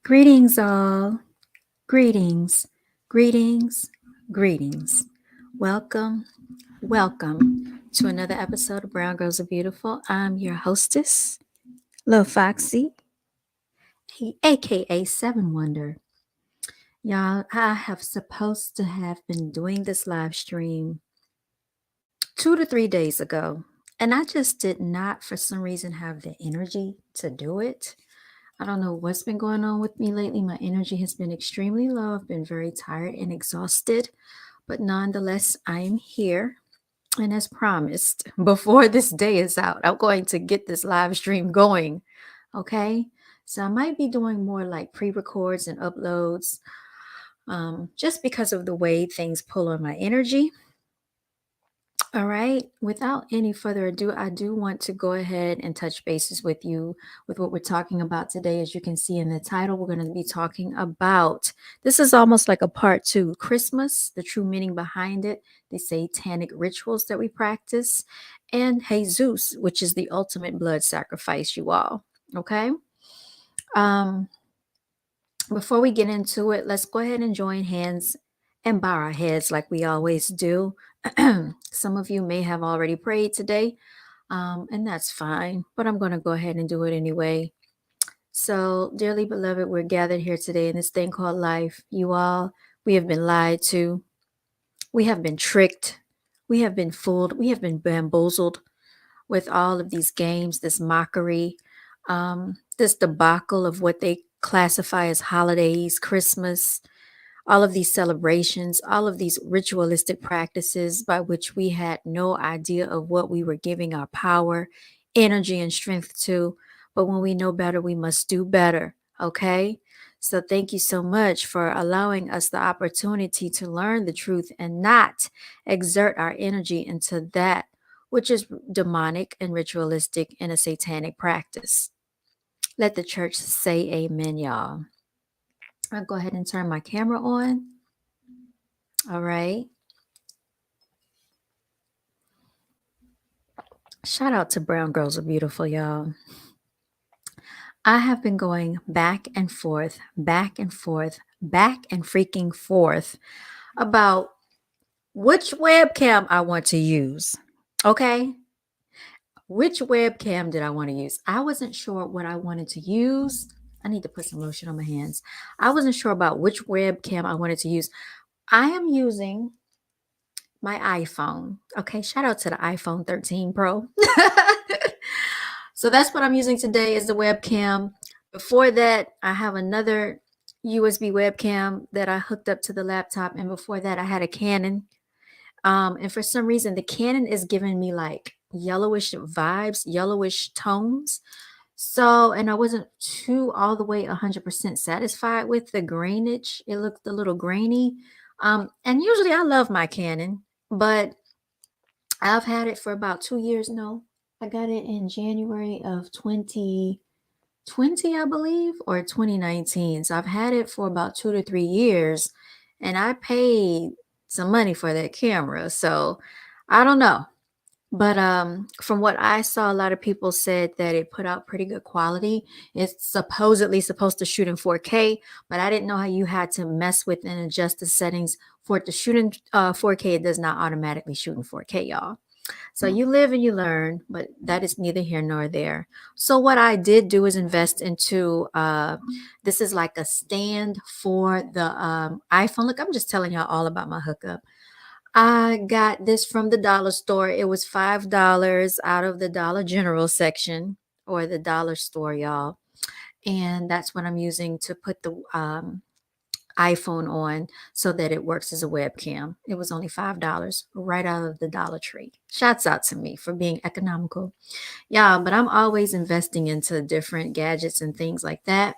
Greetings, all. Greetings, greetings, greetings. Welcome, welcome to another episode of Brown Girls Are Beautiful. I'm your hostess, Lil Foxy, aka Seven Wonder. Y'all, I have supposed to have been doing this live stream 2 to 3 days ago, and I just did not, for some reason, have the energy to do it. I don't know what's been going on with me lately. My energy has been extremely low. I've been very tired and exhausted, but nonetheless, I am here. And as promised, before this day is out, I'm going to get this live stream going. Okay. So I might be doing more like pre records and uploads just because of the way things pull on my energy. All right. Without any further ado, I do want to go ahead and touch bases with you with what we're talking about today. As you can see in the title, we're going to be talking about this is almost like a part two Christmas, the true meaning behind it, the satanic rituals that we practice, and Jesus, which is the ultimate blood sacrifice, you all. Okay. Um, Before we get into it, let's go ahead and join hands and bow our heads like we always do. Some of you may have already prayed today, and that's fine, but I'm going to go ahead and do it anyway. So, dearly beloved, we're gathered here today in this thing called life. You all, we have been lied to, we have been tricked, we have been fooled, we have been bamboozled with all of these games, this mockery, this debacle of what they classify as holidays, Christmas, all of these celebrations, all of these ritualistic practices by which we had no idea of what we were giving our power, energy, and strength to. But when we know better, we must do better. Okay? So thank you so much for allowing us the opportunity to learn the truth and not exert our energy into that which is demonic and ritualistic in a satanic practice. Let the church say amen, y'all. I'll go ahead and turn my camera on. All right. Shout out to Brown Girls Are Beautiful, y'all. I have been going back and forth, back and forth, back and freaking forth about which webcam I want to use. Okay. Which webcam did I want to use? I wasn't sure what I wanted to use. I need to put some lotion on my hands. I wasn't sure about which webcam I wanted to use. I am using my iPhone. Okay. Shout out to the iPhone 13 Pro. So that's what I'm using today is the webcam. Before that, I have another USB webcam that I hooked up to the laptop. And before that, I had a Canon. And for some reason, the Canon is giving me like yellowish vibes, yellowish tones. So, and I wasn't too all the way 100% satisfied with the grainage. It looked a little grainy. And usually I love my Canon, but I've had it for about 2 years now. I got it in January of 2020, I believe, or 2019. So I've had it for about 2 to 3 years, and I paid some money for that camera. So I don't know. But from what I saw, a lot of people said that it put out pretty good quality. It's supposedly supposed to shoot in 4K, but I didn't know how you had to mess with and adjust the settings for it to shoot in 4K. It does not automatically shoot in 4K, y'all. So you live and you learn, but that is neither here nor there. So what I did do is invest into this is like a stand for the iPhone. Look, I'm just telling y'all all about my hookup. I got this from the dollar store. It was $5 out of the Dollar General section or the dollar store, y'all. And that's what I'm using to put the iPhone on so that it works as a webcam. It was only $5 right out of the Dollar Tree. Shouts out to me for being economical. Yeah, but I'm always investing into different gadgets and things like that.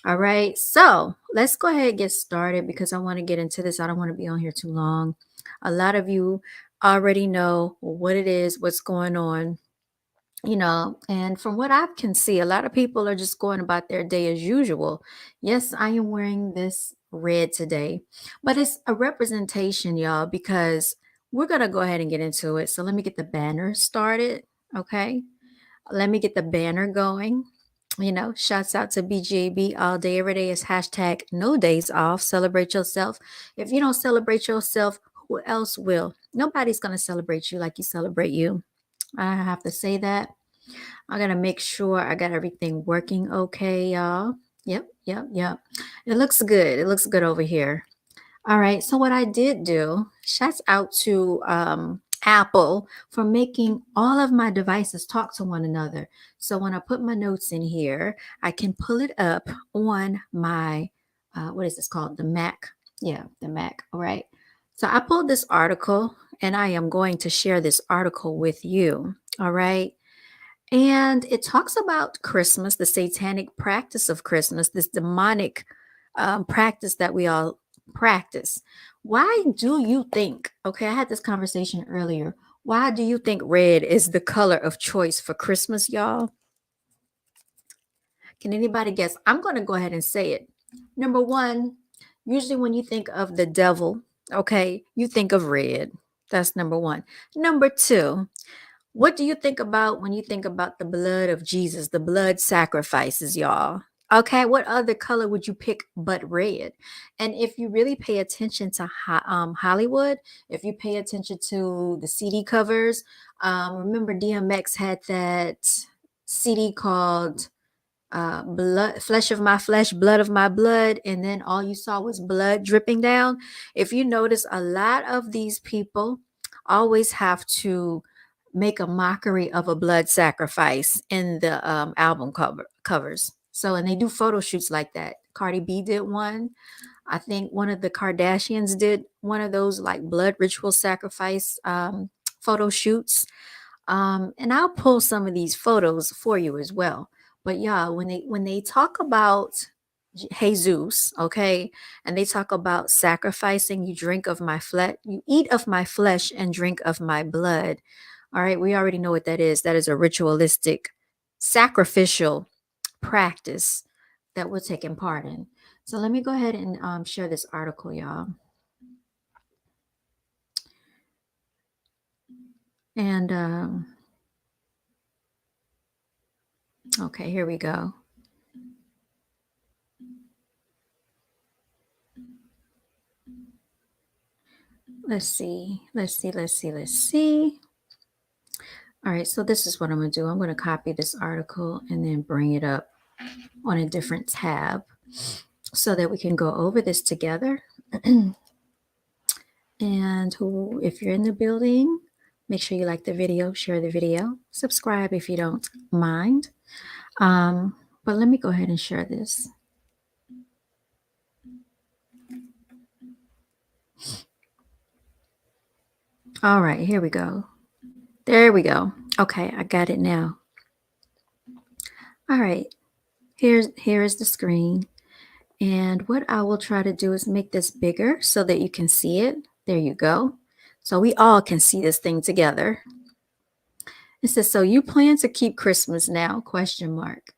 All right, so let's go ahead and get started because I want to get into this. I don't want to be on here too long. A lot of you already know what it is, what's going on, and from what I can see, a lot of people are just going about their day as usual. Yes, I am wearing this red today, but it's a representation, y'all, because we're going to go ahead and get into it. So let me get the banner started. Okay. Let me get the banner going. Shouts out to BGAB all day, every day is hashtag no days off. Celebrate yourself. If you don't celebrate yourself, who else will? Nobody's going to celebrate you like you celebrate you. I have to say that. I got to make sure I got everything working okay, y'all. Yep, yep, yep. It looks good. It looks good over here. All right. So what I did do, shouts out to Apple for making all of my devices talk to one another. So when I put my notes in here, I can pull it up on my what is this called? The Mac. Yeah, the Mac. All right. So I pulled this article and I am going to share this article with you. All right. And it talks about Christmas, the satanic practice of Christmas, this demonic practice that we all practice. Why do you think? Okay, I had this conversation earlier. Why do you think red is the color of choice for Christmas, y'all? Can anybody guess? I'm going to go ahead and say it. Number one, usually when you think of the devil, okay, you think of red. That's number one. Number two, what do you think about when you think about the blood of Jesus, the blood sacrifices, y'all? Okay, what other color would you pick but red? And if you really pay attention to Hollywood, if you pay attention to the CD covers, remember DMX had that CD called blood, flesh of my flesh, blood of my blood, and then all you saw was blood dripping down. If you notice, a lot of these people always have to make a mockery of a blood sacrifice in the album covers. So, and they do photo shoots like that. Cardi B did one. I think one of the Kardashians did one of those like blood ritual sacrifice photo shoots. And I'll pull some of these photos for you as well. But yeah, when they talk about Jesus, okay, and they talk about sacrificing, you drink of my flesh, you eat of my flesh and drink of my blood. All right, we already know what that is. That is a ritualistic, sacrificial practice that we're taking part in. So let me go ahead and share this article, y'all. And okay, here we go. Let's see. Let's see. All right, so this is what I'm going to do. I'm going to copy this article and then bring it up on a different tab so that we can go over this together. And if you're in the building, make sure you like the video, share the video, subscribe if you don't mind. But let me go ahead and share this. All right, here we go. There we go. Okay, I got it now. All right, here is the screen. And what I will try to do is make this bigger so that you can see it. There you go. So we all can see this thing together. It says, so you plan to keep Christmas now? Question mark.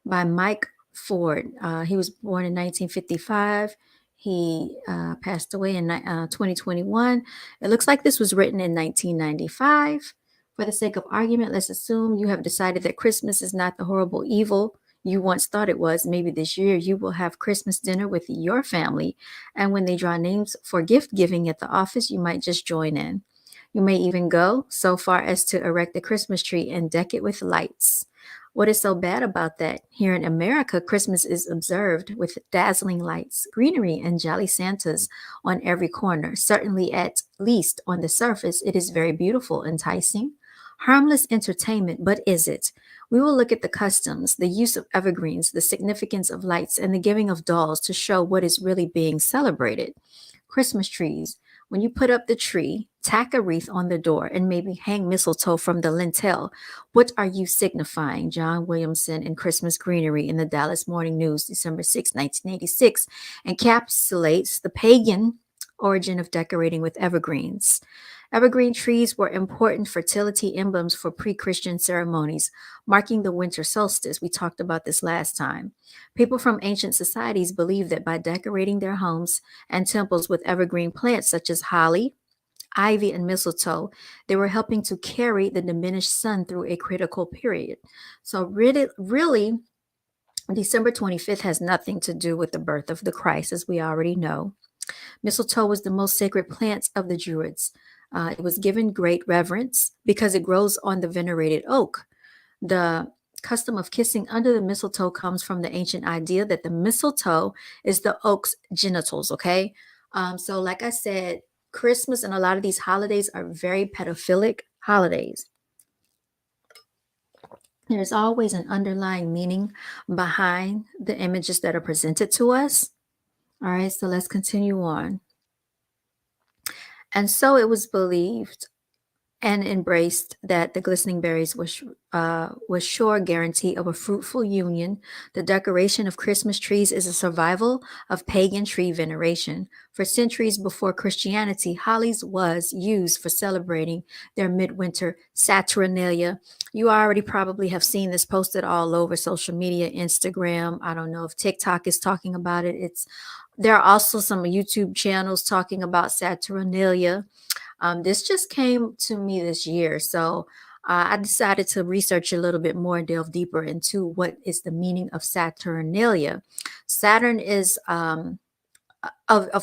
By Mike Ford. He was born in 1955. He passed away in 2021. It looks like this was written in 1995. For the sake of argument, let's assume you have decided that Christmas is not the horrible evil you once thought it was. Maybe this year you will have Christmas dinner with your family. And when they draw names for gift giving at the office, you might just join in. You may even go so far as to erect a Christmas tree and deck it with lights. What is so bad about that? Here in America, Christmas is observed with dazzling lights, greenery, and jolly Santas on every corner. Certainly, at least on the surface, it is very beautiful, enticing, harmless entertainment, but is it? We will look at the customs, the use of evergreens, the significance of lights, and the giving of dolls to show what is really being celebrated. Christmas trees. When you put up the tree, tack a wreath on the door, and maybe hang mistletoe from the lintel. What are you signifying? John Williamson in Christmas Greenery in the Dallas Morning News, December 6, 1986, encapsulates the pagan origin of decorating with evergreens. Evergreen trees were important fertility emblems for pre-Christian ceremonies, marking the winter solstice. We talked about this last time. People from ancient societies believed that by decorating their homes and temples with evergreen plants such as holly, ivy, and mistletoe. They were helping to carry the diminished sun through a critical period. So, really, December 25th has nothing to do with the birth of the Christ, as we already know. Mistletoe was the most sacred plant of the Druids. It was given great reverence because it grows on the venerated oak. The custom of kissing under the mistletoe comes from the ancient idea that the mistletoe is the oak's genitals, okay? So, like I said, Christmas and a lot of these holidays are very pedophilic holidays. There's always an underlying meaning behind the images that are presented to us. All right, so let's continue on. And so it was believed and embraced that the glistening berries was sure guarantee of a fruitful union. The decoration of Christmas trees is a survival of pagan tree veneration. For centuries before Christianity, hollies was used for celebrating their midwinter Saturnalia. You already probably have seen this posted all over social media, Instagram. I don't know if TikTok is talking about it. There are also some YouTube channels talking about Saturnalia. This just came to me this year. So I decided to research a little bit more and delve deeper into what is the meaning of Saturnalia. Saturn is, of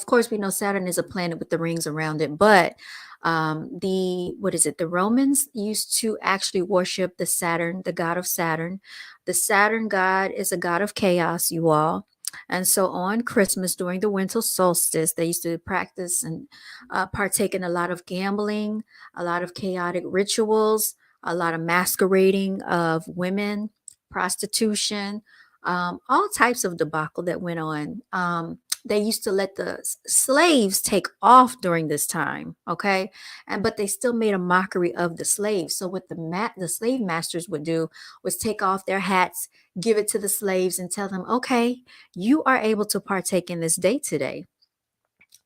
course, we know Saturn is a planet with the rings around it, but what is it? The Romans used to actually worship the Saturn, the god of Saturn. The Saturn god is a god of chaos, you all. And so on Christmas during the winter solstice, they used to practice and partake in a lot of gambling, a lot of chaotic rituals, a lot of masquerading of women, prostitution, all types of debacle that went on. They used to let the slaves take off during this time, okay, but they still made a mockery of the slaves. So what the slave masters would do was take off their hats, give it to the slaves, and tell them, okay, you are able to partake in this day today.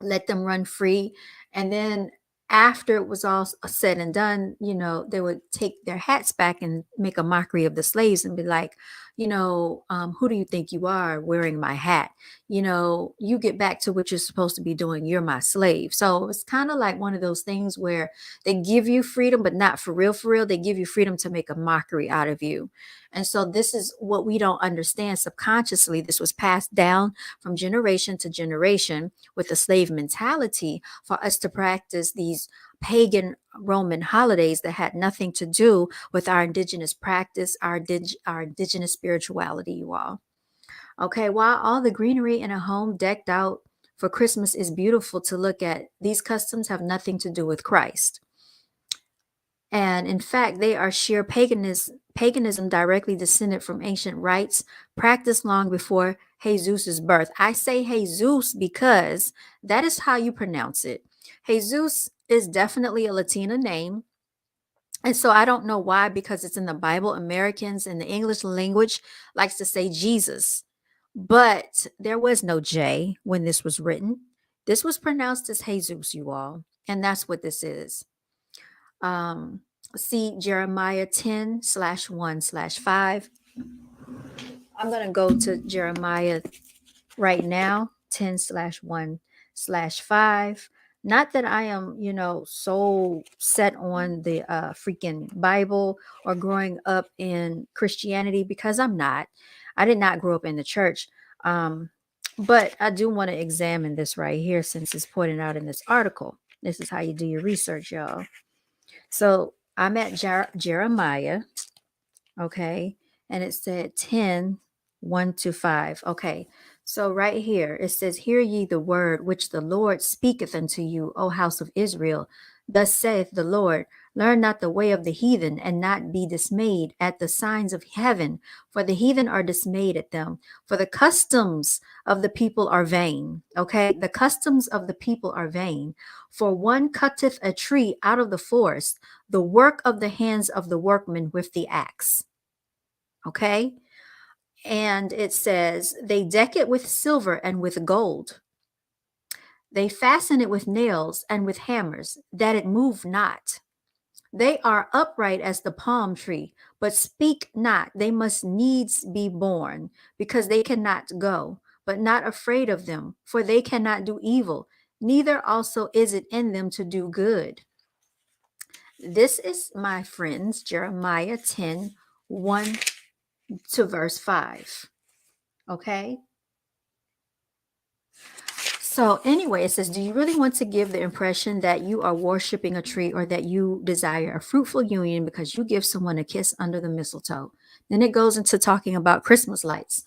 Let them run free. And then after it was all said and done, they would take their hats back and make a mockery of the slaves and be like, who do you think you are wearing my hat? You get back to what you're supposed to be doing. You're my slave. So it's kind of like one of those things where they give you freedom, but not for real, for real. They give you freedom to make a mockery out of you. And so this is what we don't understand subconsciously. This was passed down from generation to generation with the slave mentality for us to practice these pagan Roman holidays that had nothing to do with our indigenous practice, our indigenous spirituality, you all. Okay, while all the greenery in a home decked out for Christmas is beautiful to look at, these customs have nothing to do with Christ. And in fact, they are sheer paganism directly descended from ancient rites practiced long before Jesus's birth. I say Jesus because that is how you pronounce it. Jesus is definitely a Latina name. And so I don't know why, because it's in the Bible. Americans in the English language likes to say Jesus. But there was no J when this was written. This was pronounced as Jesus, you all. And that's what this is. Um, See Jeremiah 10/1/5. I'm going to go to Jeremiah right now, 10/1/5. Not that I am, so set on the freaking Bible or growing up in Christianity, because I'm not. I did not grow up in the church. But I do want to examine this right here since it's pointed out in this article. This is how you do your research, y'all. So I'm at Jeremiah, okay, and it said 10:1-5. Okay, so right here it says, hear ye the word which the Lord speaketh unto you, O house of Israel. Thus saith the Lord, learn not the way of the heathen, and not be dismayed at the signs of heaven, for the heathen are dismayed at them. For the customs of the people are vain. Okay, the customs of the people are vain. For one cutteth a tree out of the forest, the work of the hands of the workman with the axe. Okay, and it says, they deck it with silver and with gold. They fasten it with nails and with hammers, that it move not. They are upright as the palm tree, but speak not. They must needs be born, because they cannot go, but not afraid of them, for they cannot do evil. neither also is it in them to do good. This is, my friends, Jeremiah 10, 1 to verse 5. Okay. So, anyway, it says, do you really want to give the impression that you are worshiping a tree or that you desire a fruitful union because you give someone a kiss under the mistletoe? Then it goes into talking about Christmas lights.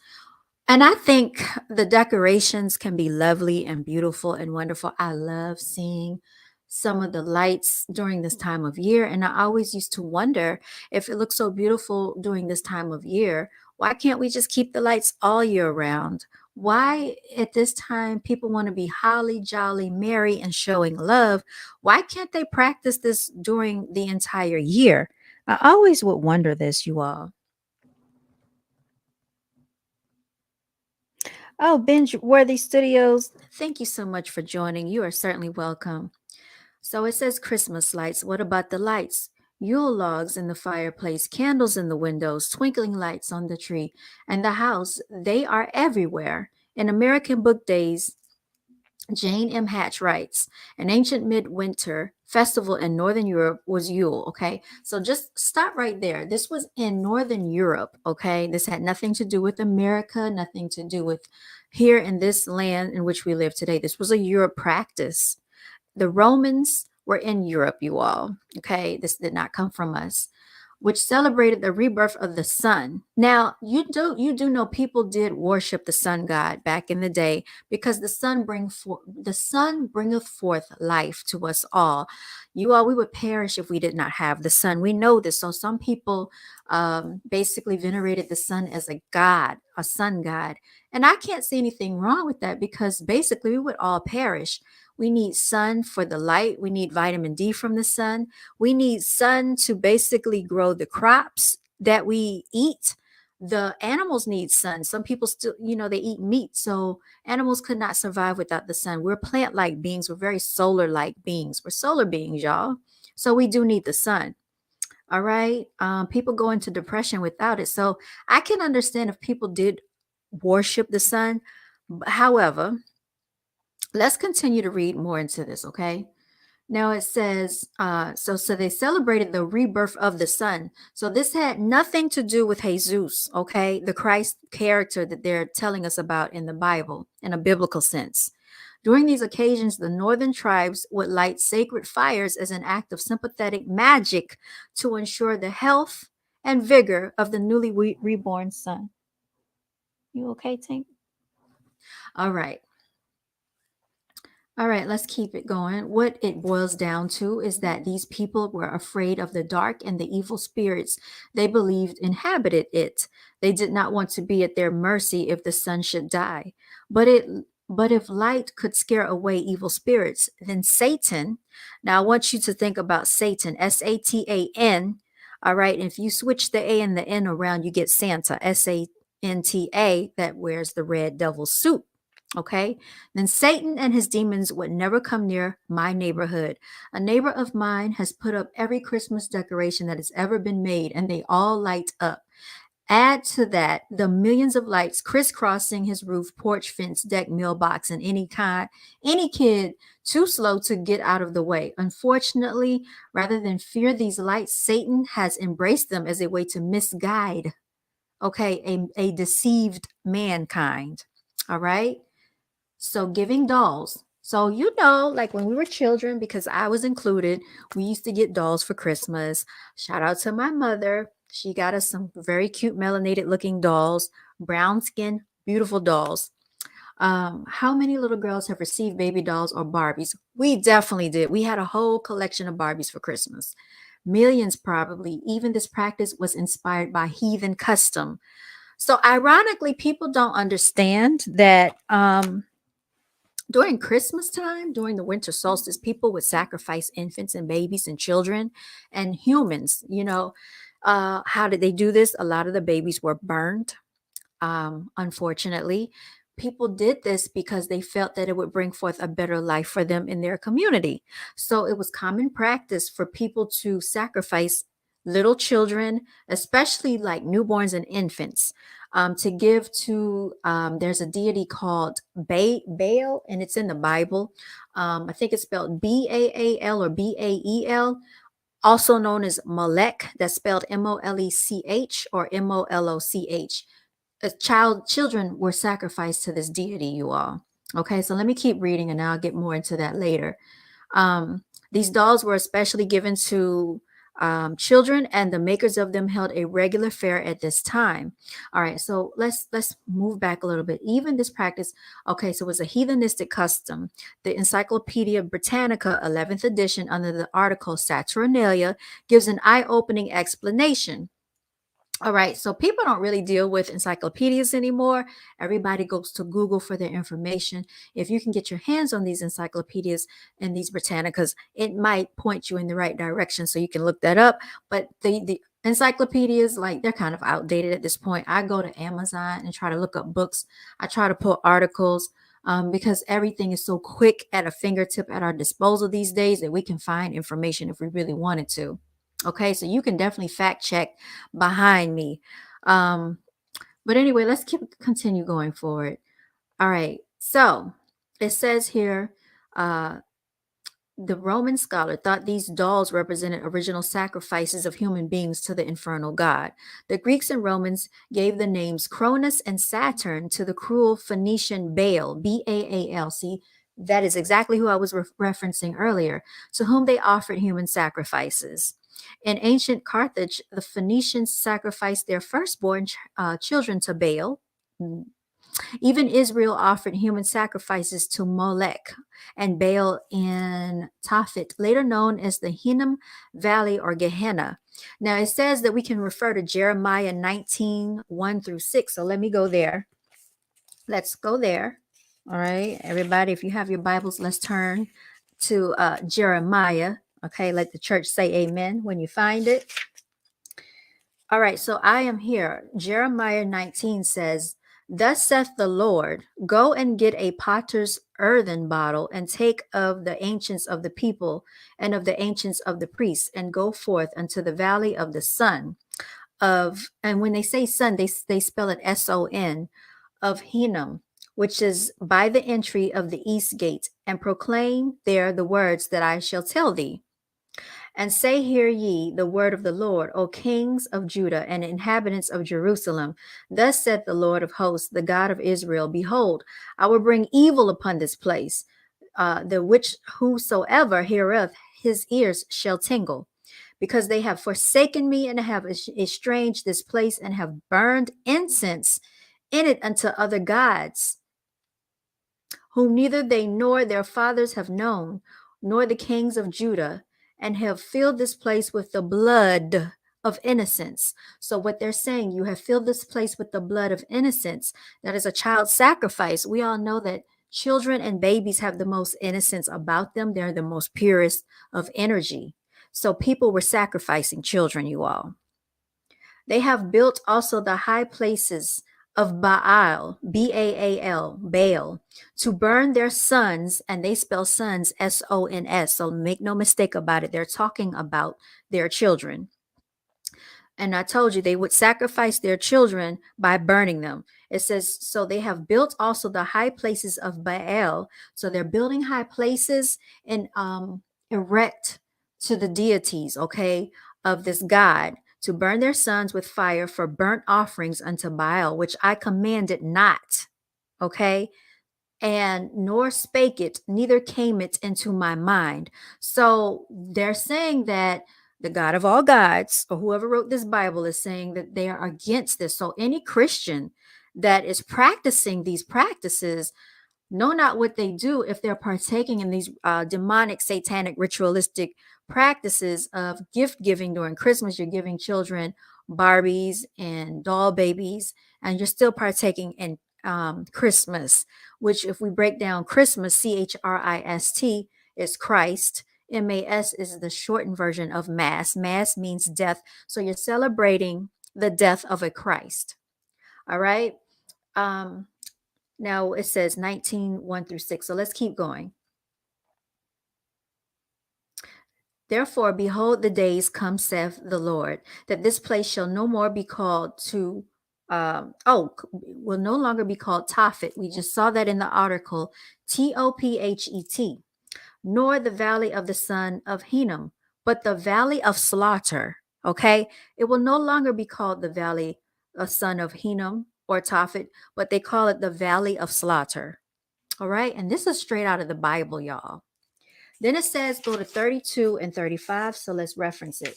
And I think the decorations can be lovely and beautiful and wonderful. I love seeing some of the lights during this time of year. And I always used to wonder, if it looks so beautiful during this time of year, why can't we just keep the lights all year round? Why at this time people want to be holly jolly, merry, and showing love? Why can't they practice this during the entire year? I always would wonder this, you all. Oh, Binge Worthy Studios, thank you so much for joining. You are certainly welcome. So it says Christmas lights. What about the lights? Yule logs in the fireplace, candles in the windows, twinkling lights on the tree, and the house. They are everywhere. In American Book Days, Jane M. Hatch writes, an ancient midwinter festival in Northern Europe was Yule. Okay. So just stop right there. This was in Northern Europe. Okay. This had nothing to do with America, nothing to do with here in this land in which we live today. This was a Europe practice. The Romans were in Europe, you all. Okay. This did not come from us, which celebrated the rebirth of the sun. Now, you do know people did worship the sun god back in the day, because the sun bringeth forth life to us all. You all, we would perish if we did not have the sun. We know this. So some people basically venerated the sun as a god, a sun god. And I can't see anything wrong with that, because basically we would all perish. We need sun for the light. We need vitamin D from the sun. We need sun to basically grow the crops that we eat. The animals need sun. Some people still, they eat meat. So animals could not survive without the sun. We're plant-like beings. We're very solar-like beings. We're solar beings, y'all. So we do need the sun. All right. People go into depression without it. So I can understand if people did worship the sun. However, let's continue to read more into this, okay? Now it says, so they celebrated the rebirth of the sun. So this had nothing to do with Jesus, okay? The Christ character that they're telling us about in the Bible in a biblical sense. During these occasions, the northern tribes would light sacred fires as an act of sympathetic magic to ensure the health and vigor of the newly reborn sun. You okay, Tink? All right. All right, let's keep it going. What it boils down to is that these people were afraid of the dark and the evil spirits they believed inhabited it. They did not want to be at their mercy if the sun should die. But it but if light could scare away evil spirits, then Satan, now I want you to think about Satan, Satan. All right, if you switch the A and the N around, you get Santa, Santa, that wears the red devil suit. Okay, then Satan and his demons would never come near my neighborhood. A neighbor of mine has put up every Christmas decoration that has ever been made, and they all light up. Add to that the millions of lights crisscrossing his roof, porch, fence, deck, mailbox, and any kid too slow to get out of the way. Unfortunately, rather than fear these lights, Satan has embraced them as a way to misguide, okay, a deceived mankind. All right. So giving dolls. So, like when we were children, because I was included, we used to get dolls for Christmas. Shout out to my mother. She got us some very cute melanated looking dolls, brown skin, beautiful dolls. How many little girls have received baby dolls or Barbies? We definitely did. We had a whole collection of Barbies for Christmas. Millions probably. Even this practice was inspired by heathen custom. So ironically, people don't understand that during Christmas time, during the winter solstice, people would sacrifice infants and babies and children and humans. How did they do this? A lot of the babies were burned. Unfortunately, people did this because they felt that it would bring forth a better life for them in their community. So it was common practice for people to sacrifice little children, especially like newborns and infants, to give to, there's a deity called Baal, and it's in the Bible. I think it's spelled Baal or Bael, also known as Molech. That's spelled Molech or Moloch. Children were sacrificed to this deity, you all. Okay, so let me keep reading and I'll get more into that later. Um, these dolls were especially given to children, and the makers of them held a regular fair at this time. All right, so let's move back a little bit. Even this practice, okay, so it was a heathenistic custom. The Encyclopedia Britannica, 11th edition, under the article Saturnalia, gives an eye-opening explanation. All right, so people don't really deal with encyclopedias anymore. Everybody goes to Google for their information. If you can get your hands on these encyclopedias and these Britannicas, it might point you in the right direction, so you can look that up. But the encyclopedias, like, they're kind of outdated at this point. I go to Amazon and try to look up books. I try to pull articles, because everything is so quick at a fingertip at our disposal these days that we can find information if we really wanted to. Okay, so you can definitely fact check behind me. Um, but anyway, let's continue going forward. All right, so it says here, uh, the Roman scholar thought these dolls represented original sacrifices of human beings to the infernal god. The Greeks and Romans gave the names Cronus and Saturn to the cruel Phoenician Baal, Baal. See, that is exactly who I was referencing earlier, to whom they offered human sacrifices. In ancient Carthage, the Phoenicians sacrificed their firstborn children to Baal. Even Israel offered human sacrifices to Molech and Baal in Tophet, later known as the Hinnom Valley or Gehenna. Now it says that we can refer to Jeremiah 19:1 through 6. So let me go there. Let's go there. All right, everybody, if you have your Bibles, let's turn to Jeremiah. Okay, let the church say amen when you find it. All right, so I am here. Jeremiah 19 says, "Thus saith the Lord, go and get a potter's earthen bottle, and take of the ancients of the people and of the ancients of the priests, and go forth unto the valley of the son of," and when they say son, they spell it Son, "of Hinnom, which is by the entry of the east gate, and proclaim there the words that I shall tell thee. And say, hear ye the word of the Lord, O kings of Judah and inhabitants of Jerusalem. Thus saith the Lord of hosts, the God of Israel, Behold, I will bring evil upon this place, the which whosoever heareth his ears shall tingle. Because they have forsaken me and have estranged this place, and have burned incense in it unto other gods, whom neither they nor their fathers have known, nor the kings of Judah, and have filled this place with the blood of innocence." So, what they're saying, you have filled this place with the blood of innocence. That is a child sacrifice. We all know that children and babies have the most innocence about them, they're the most purest of energy. So, people were sacrificing children, you all. They have built also the high places of Baal, Baal, Baal, to burn their sons, and they spell sons Sons. So make no mistake about it. They're talking about their children. And I told you they would sacrifice their children by burning them. It says, so they have built also the high places of Baal. So they're building high places and erect to the deities, okay, of this God, to burn their sons with fire for burnt offerings unto Baal, which I commanded not, okay, and nor spake it, neither came it into my mind. So they're saying that the God of all gods, or whoever wrote this Bible, is saying that they are against this. So any Christian that is practicing these practices know not what they do if they're partaking in these demonic, satanic, ritualistic practices of gift giving during Christmas. You're giving children Barbies and doll babies, and you're still partaking in Christmas, which, if we break down Christmas, Christ, is Christ. MAS is the shortened version of Mass. Mass means death. So you're celebrating the death of a Christ. All right. Um, Now it says 19:1 through 6. So let's keep going. Therefore, behold, the days come, saith the Lord, that this place shall no more be called will no longer be called Tophet. We just saw that in the article, Tophet, nor the valley of the son of Hinnom, but the valley of slaughter. Okay. It will no longer be called the valley of son of Hinnom or Tophet, but they call it the valley of slaughter. All right. And this is straight out of the Bible, y'all. Then it says go to 32 and 35. So let's reference it.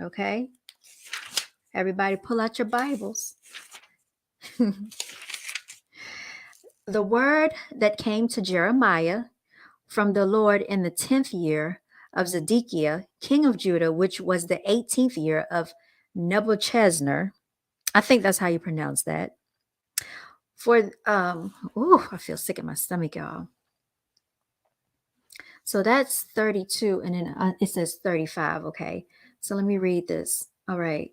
Okay. Everybody pull out your Bibles. The word that came to Jeremiah from the Lord in the 10th year of Zedekiah, king of Judah, which was the 18th year of Nebuchadnezzar. I think that's how you pronounce that. I feel sick in my stomach, y'all. So that's 32, and then it says 35. Okay. So let me read this. All right.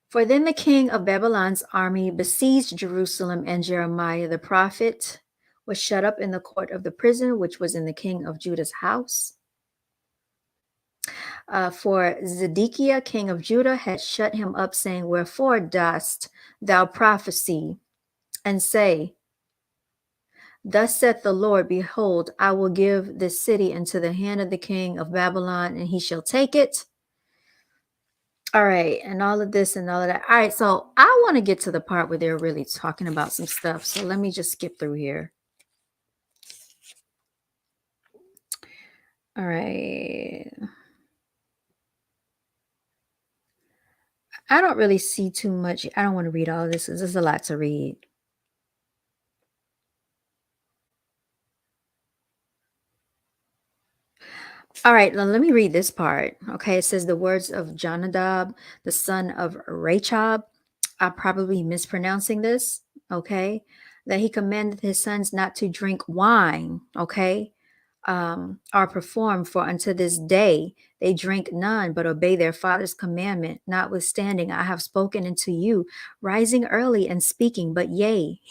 For then the king of Babylon's army besieged Jerusalem, and Jeremiah the prophet was shut up in the court of the prison, which was in the king of Judah's house. For Zedekiah, king of Judah, had shut him up, saying, Wherefore dost thou prophesy and say, Thus saith the Lord, Behold, I will give this city into the hand of the king of Babylon, and he shall take it. All right, and all of this and all of that. All right, so I want to get to the part where they're really talking about some stuff. So let me just skip through here. All right. I don't really see too much. I don't want to read all of this because there's a lot to read. All right, now let me read this part. Okay, it says the words of Jonadab, the son of Rechab. I'm probably mispronouncing this. Okay, that he commanded his sons not to drink wine. Okay, are performed, for unto this day they drink none, but obey their father's commandment. Notwithstanding, I have spoken unto you, rising early and speaking, but yea,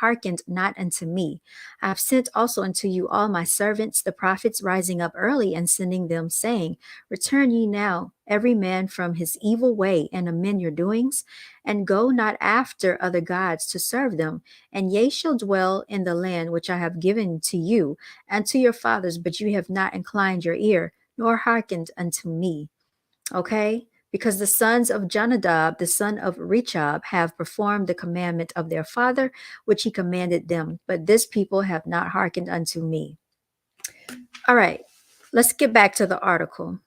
hearkened not unto me. I have sent also unto you all my servants, the prophets, rising up early and sending them, saying, Return ye now, every man from his evil way, and amend your doings, and go not after other gods to serve them. And ye shall dwell in the land which I have given to you and to your fathers, but you have not inclined your ear, nor hearkened unto me. Okay? Because the sons of Jonadab, the son of Rechab, have performed the commandment of their father, which he commanded them, but this people have not hearkened unto me. All right, let's get back to the article.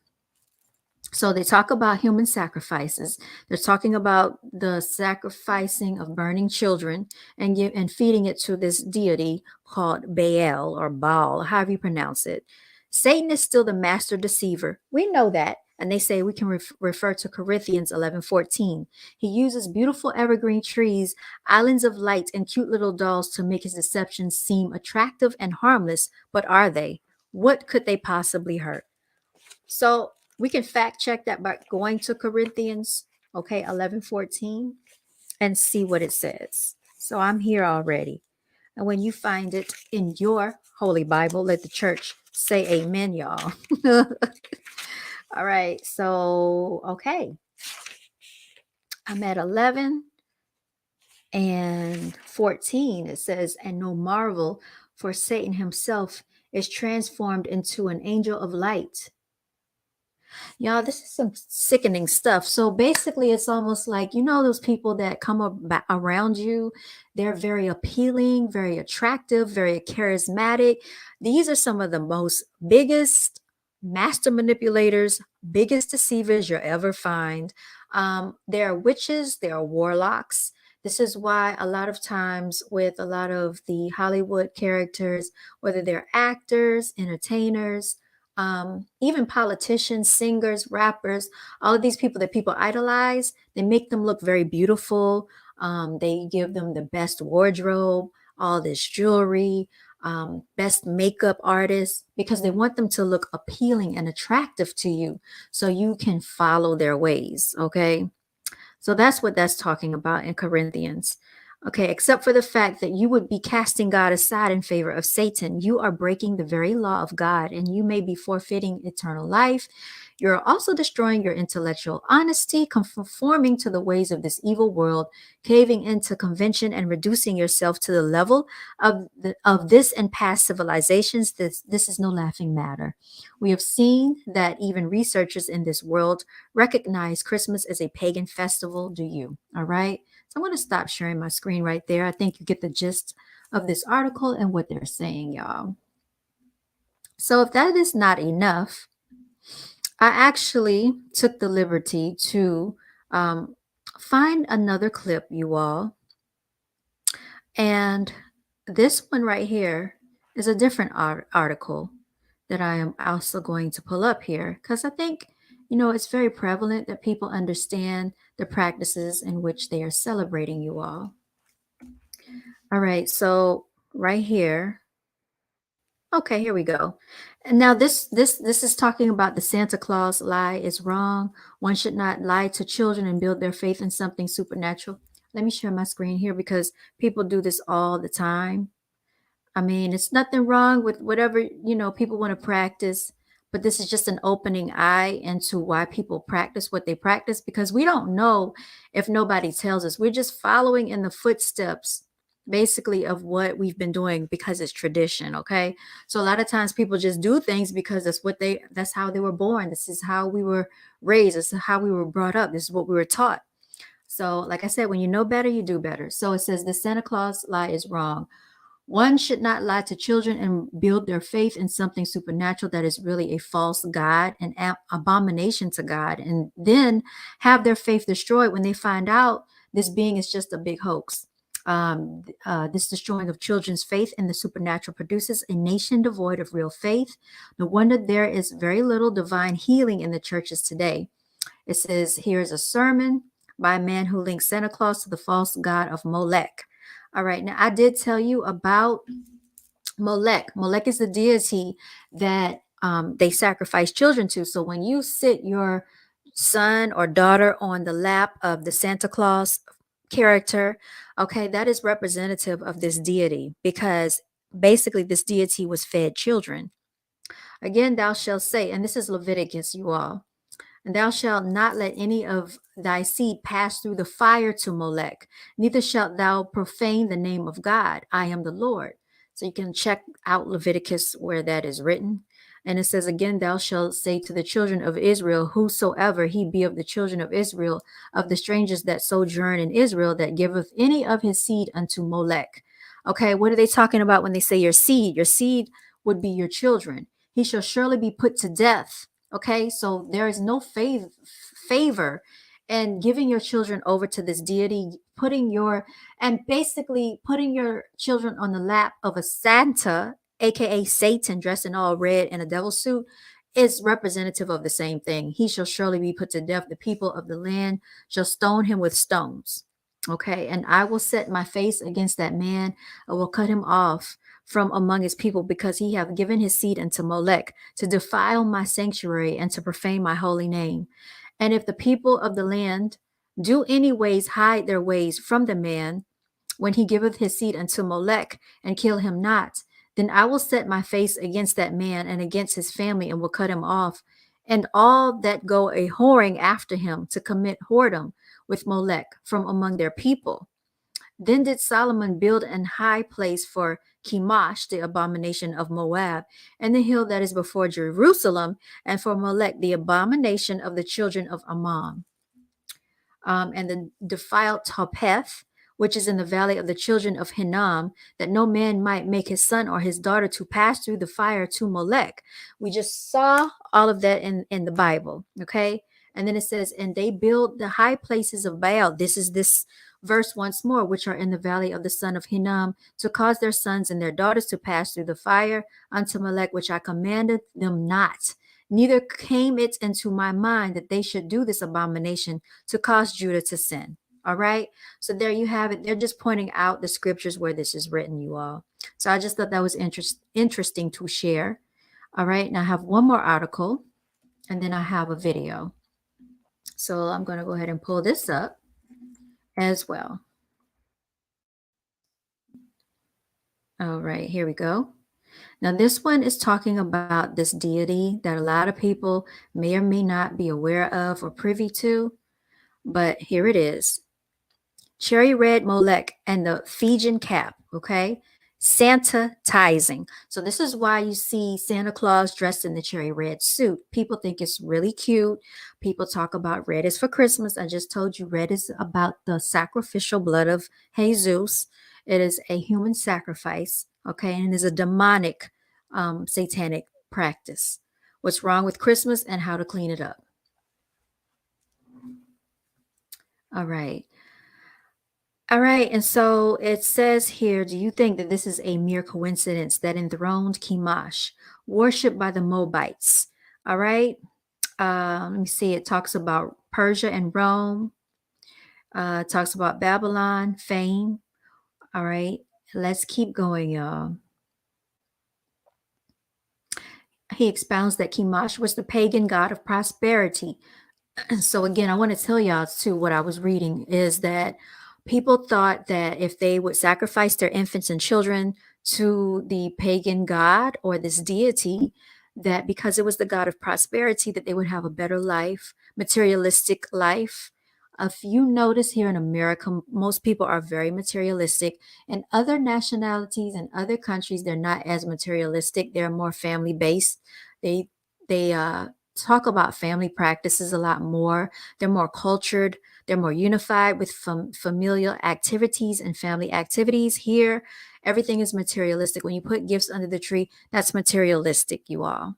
So they talk about human sacrifices. They're talking about the sacrificing of burning children and feeding it to this deity called Baal or Baal, however you pronounce it. Satan is still the master deceiver. We know that. And they say we can refer to Corinthians 11:14. He uses beautiful evergreen trees, islands of light, and cute little dolls to make his deceptions seem attractive and harmless. But are they? What could they possibly hurt? So we can fact check that by going to Corinthians, 11:14, and see what it says. So I'm here already. And when you find it in your Holy Bible, let the church say amen, y'all. All right. So, okay. I'm at 11 and 14. It says, And no marvel, for Satan himself is transformed into an angel of light. Y'all, this is some sickening stuff. So basically, it's almost like, those people that come around you, they're very appealing, very attractive, very charismatic. These are some of the most biggest master manipulators, biggest deceivers you'll ever find. There are witches, there are warlocks. This is why a lot of times with a lot of the Hollywood characters, whether they're actors, entertainers, even politicians, singers, rappers, all of these people that people idolize, they make them look very beautiful. They give them the best wardrobe, all this jewelry, best makeup artists, because they want them to look appealing and attractive to you so you can follow their ways. Okay. So that's what that's talking about in Corinthians. Okay, except for the fact that you would be casting God aside in favor of Satan. You are breaking the very law of God and you may be forfeiting eternal life. You're also destroying your intellectual honesty, conforming to the ways of this evil world, caving into convention and reducing yourself to the level of this and past civilizations. This is no laughing matter. We have seen that even researchers in this world recognize Christmas as a pagan festival. Do you? All right. So I'm going to stop sharing my screen right there. I think you get the gist of this article and what they're saying, y'all. So if that is not enough, I actually took the liberty to um, find another clip, you all. And this one right here is a different article that I am also going to pull up here because I think, it's very prevalent that people understand the practices in which they are celebrating, you all. All right, so right here. Okay, here we go. And now this is talking about the Santa Claus lie is wrong. One should not lie to children and build their faith in something supernatural. Let me share my screen here because people do this all the time. I mean, it's nothing wrong with whatever, people want to practice, but this is just an opening eye into why people practice what they practice because we don't know if nobody tells us. We're just following in the footsteps basically of what we've been doing because it's tradition, okay? So a lot of times people just do things because that's how they were born. This is how we were raised. This is how we were brought up. This is what we were taught. So, like I said, when you know better, you do better. So it says the Santa Claus lie is wrong. One should not lie to children and build their faith in something supernatural that is really a false God, an abomination to God, and then have their faith destroyed when they find out this being is just a big hoax. This destroying of children's faith in the supernatural produces a nation devoid of real faith. No wonder there is very little divine healing in the churches today. It says, here's a sermon by a man who links Santa Claus to the false god of Molech. All right, now I did tell you about Molech. Molech is the deity that they sacrifice children to. So when you sit your son or daughter on the lap of the Santa Claus character, okay, that is representative of this deity because basically this deity was fed children. Again, thou shalt say, and this is Leviticus, you all. And thou shalt not let any of thy seed pass through the fire to Molech, neither shalt thou profane the name of God. I am the Lord. So you can check out Leviticus where that is written. And it says, again, thou shalt say to the children of Israel, whosoever he be of the children of Israel, of the strangers that sojourn in Israel, that giveth any of his seed unto Molech. Okay, what are they talking about when they say your seed? Your seed would be your children. He shall surely be put to death. Okay, so there is no favor and giving your children over to this deity, basically putting your children on the lap of a Santa, aka Satan, dressed in all red in a devil suit, is representative of the same thing. He shall surely be put to death. The people of the land shall stone him with stones. Okay, and I will set my face against that man. I will cut him off from among his people because he hath given his seed unto Molech to defile my sanctuary and to profane my holy name. And if the people of the land do any ways hide their ways from the man when he giveth his seed unto Molech and kill him not, then I will set my face against that man and against his family and will cut him off, and all that go a whoring after him to commit whoredom with Molech from among their people. Then did Solomon build an high place for Chemosh, the abomination of Moab, and the hill that is before Jerusalem, and for Molech, the abomination of the children of Ammon. And the defiled Topheth, which is in the valley of the children of Hinnom, that no man might make his son or his daughter to pass through the fire to Molech. We just saw all of that in the Bible, okay? And then it says, and they build the high places of Baal. This is this verse once more, which are in the valley of the son of Hinnom, to cause their sons and their daughters to pass through the fire unto Molech, which I commanded them not. Neither came it into my mind that they should do this abomination to cause Judah to sin. All right. So there you have it. They're just pointing out the scriptures where this is written, you all. So I just thought that was interesting to share. All right. Now I have one more article and then I have a video. So I'm going to go ahead and pull this up as well. All right, here we go. Now, this one is talking about this deity that a lot of people may or may not be aware of or privy to, but here it is. Cherry red Molech and the Fijian cap, okay? Santa-tizing. So this is why you see Santa Claus dressed in the cherry red suit. People think it's really cute. People talk about red is for Christmas. I just told you red is about the sacrificial blood of Jesus. It is a human sacrifice, okay? And it is a demonic, satanic practice. What's wrong with Christmas and how to clean it up. All right. All right, and so it says here, do you think that this is a mere coincidence that enthroned Chemosh, worshipped by the Moabites? All right, let me see. It talks about Persia and Rome. It talks about Babylon, fame. All right, let's keep going, y'all. He expounds that Chemosh was the pagan god of prosperity. So again, I want to tell y'all too what I was reading is that people thought that if they would sacrifice their infants and children to the pagan god or this deity, that because it was the god of prosperity, that they would have a better life, materialistic life. If you notice here in America, most people are very materialistic. In other nationalities and other countries, they're not as materialistic. They're more family based. They talk about family practices a lot more. They're more cultured. They're more unified with familial activities and family activities. Here, everything is materialistic. When you put gifts under the tree, that's materialistic, you all.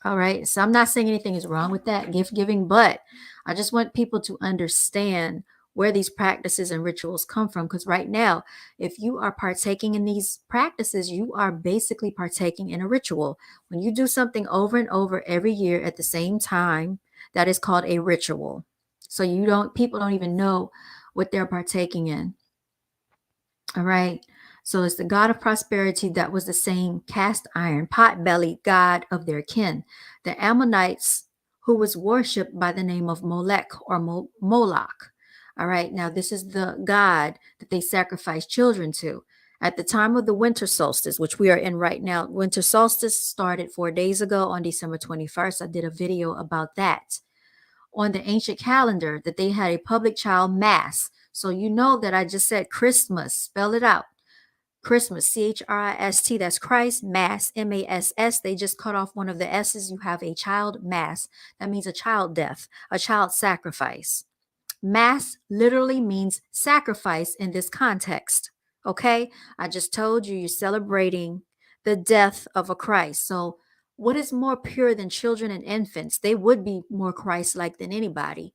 All right. So I'm not saying anything is wrong with that gift giving, but I just want people to understand where these practices and rituals come from. Because right now, if you are partaking in these practices, you are basically partaking in a ritual. When you do something over and over every year at the same time, that is called a ritual. So people don't even know what they're partaking in. All right. So it's the God of prosperity that was the same cast iron, pot bellied God of their kin. The Ammonites, who was worshipped by the name of Molech or Moloch. All right. Now, this is the God that they sacrificed children to. At the time of the winter solstice, which we are in right now, winter solstice started 4 days ago on December 21st. I did a video about that. On the ancient calendar, that they had a public child mass. So you know that I just said Christmas, spell it out. Christmas, Christ, that's Christ, Mass, Mass. They just cut off one of the S's. You have a child mass. That means a child death, a child sacrifice. Mass literally means sacrifice in this context. Okay? I just told you you're celebrating the death of a Christ. So, what is more pure than children and infants? They would be more Christ-like than anybody,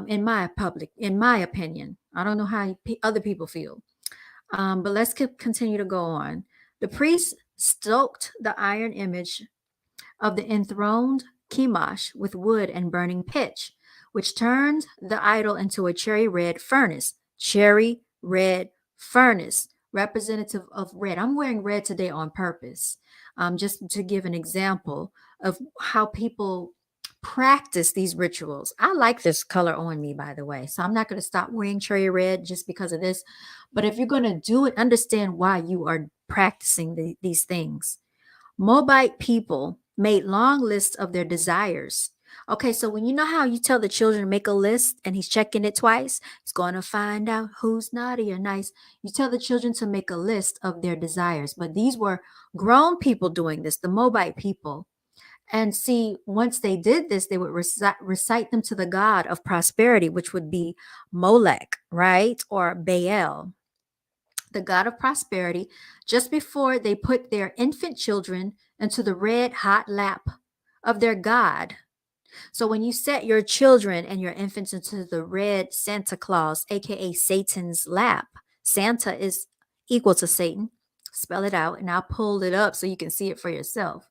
in my opinion. I don't know how other people feel. But let's continue to go on. The priest stoked the iron image of the enthroned Chemosh with wood and burning pitch, which turned the idol into a cherry red furnace. Cherry red furnace, representative of red. I'm wearing red today on purpose, just to give an example of how people practice these rituals. I like this color on me, by the way. So I'm not going to stop wearing cherry red just because of this. But if you're going to do it, understand why you are practicing these things. Moabite people made long lists of their desires. Okay, so when you know how you tell the children make a list and he's checking it twice, he's going to find out who's naughty or nice. You tell the children to make a list of their desires. But these were grown people doing this, the Moabite people. And see, once they did this, they would recite them to the god of prosperity, which would be Molech, right? Or Baal, the god of prosperity, just before they put their infant children into the red hot lap of their god. So when you set your children and your infants into the red Santa Claus, aka Satan's lap, Santa is equal to Satan. Spell it out, and I'll pull it up so you can see it for yourself.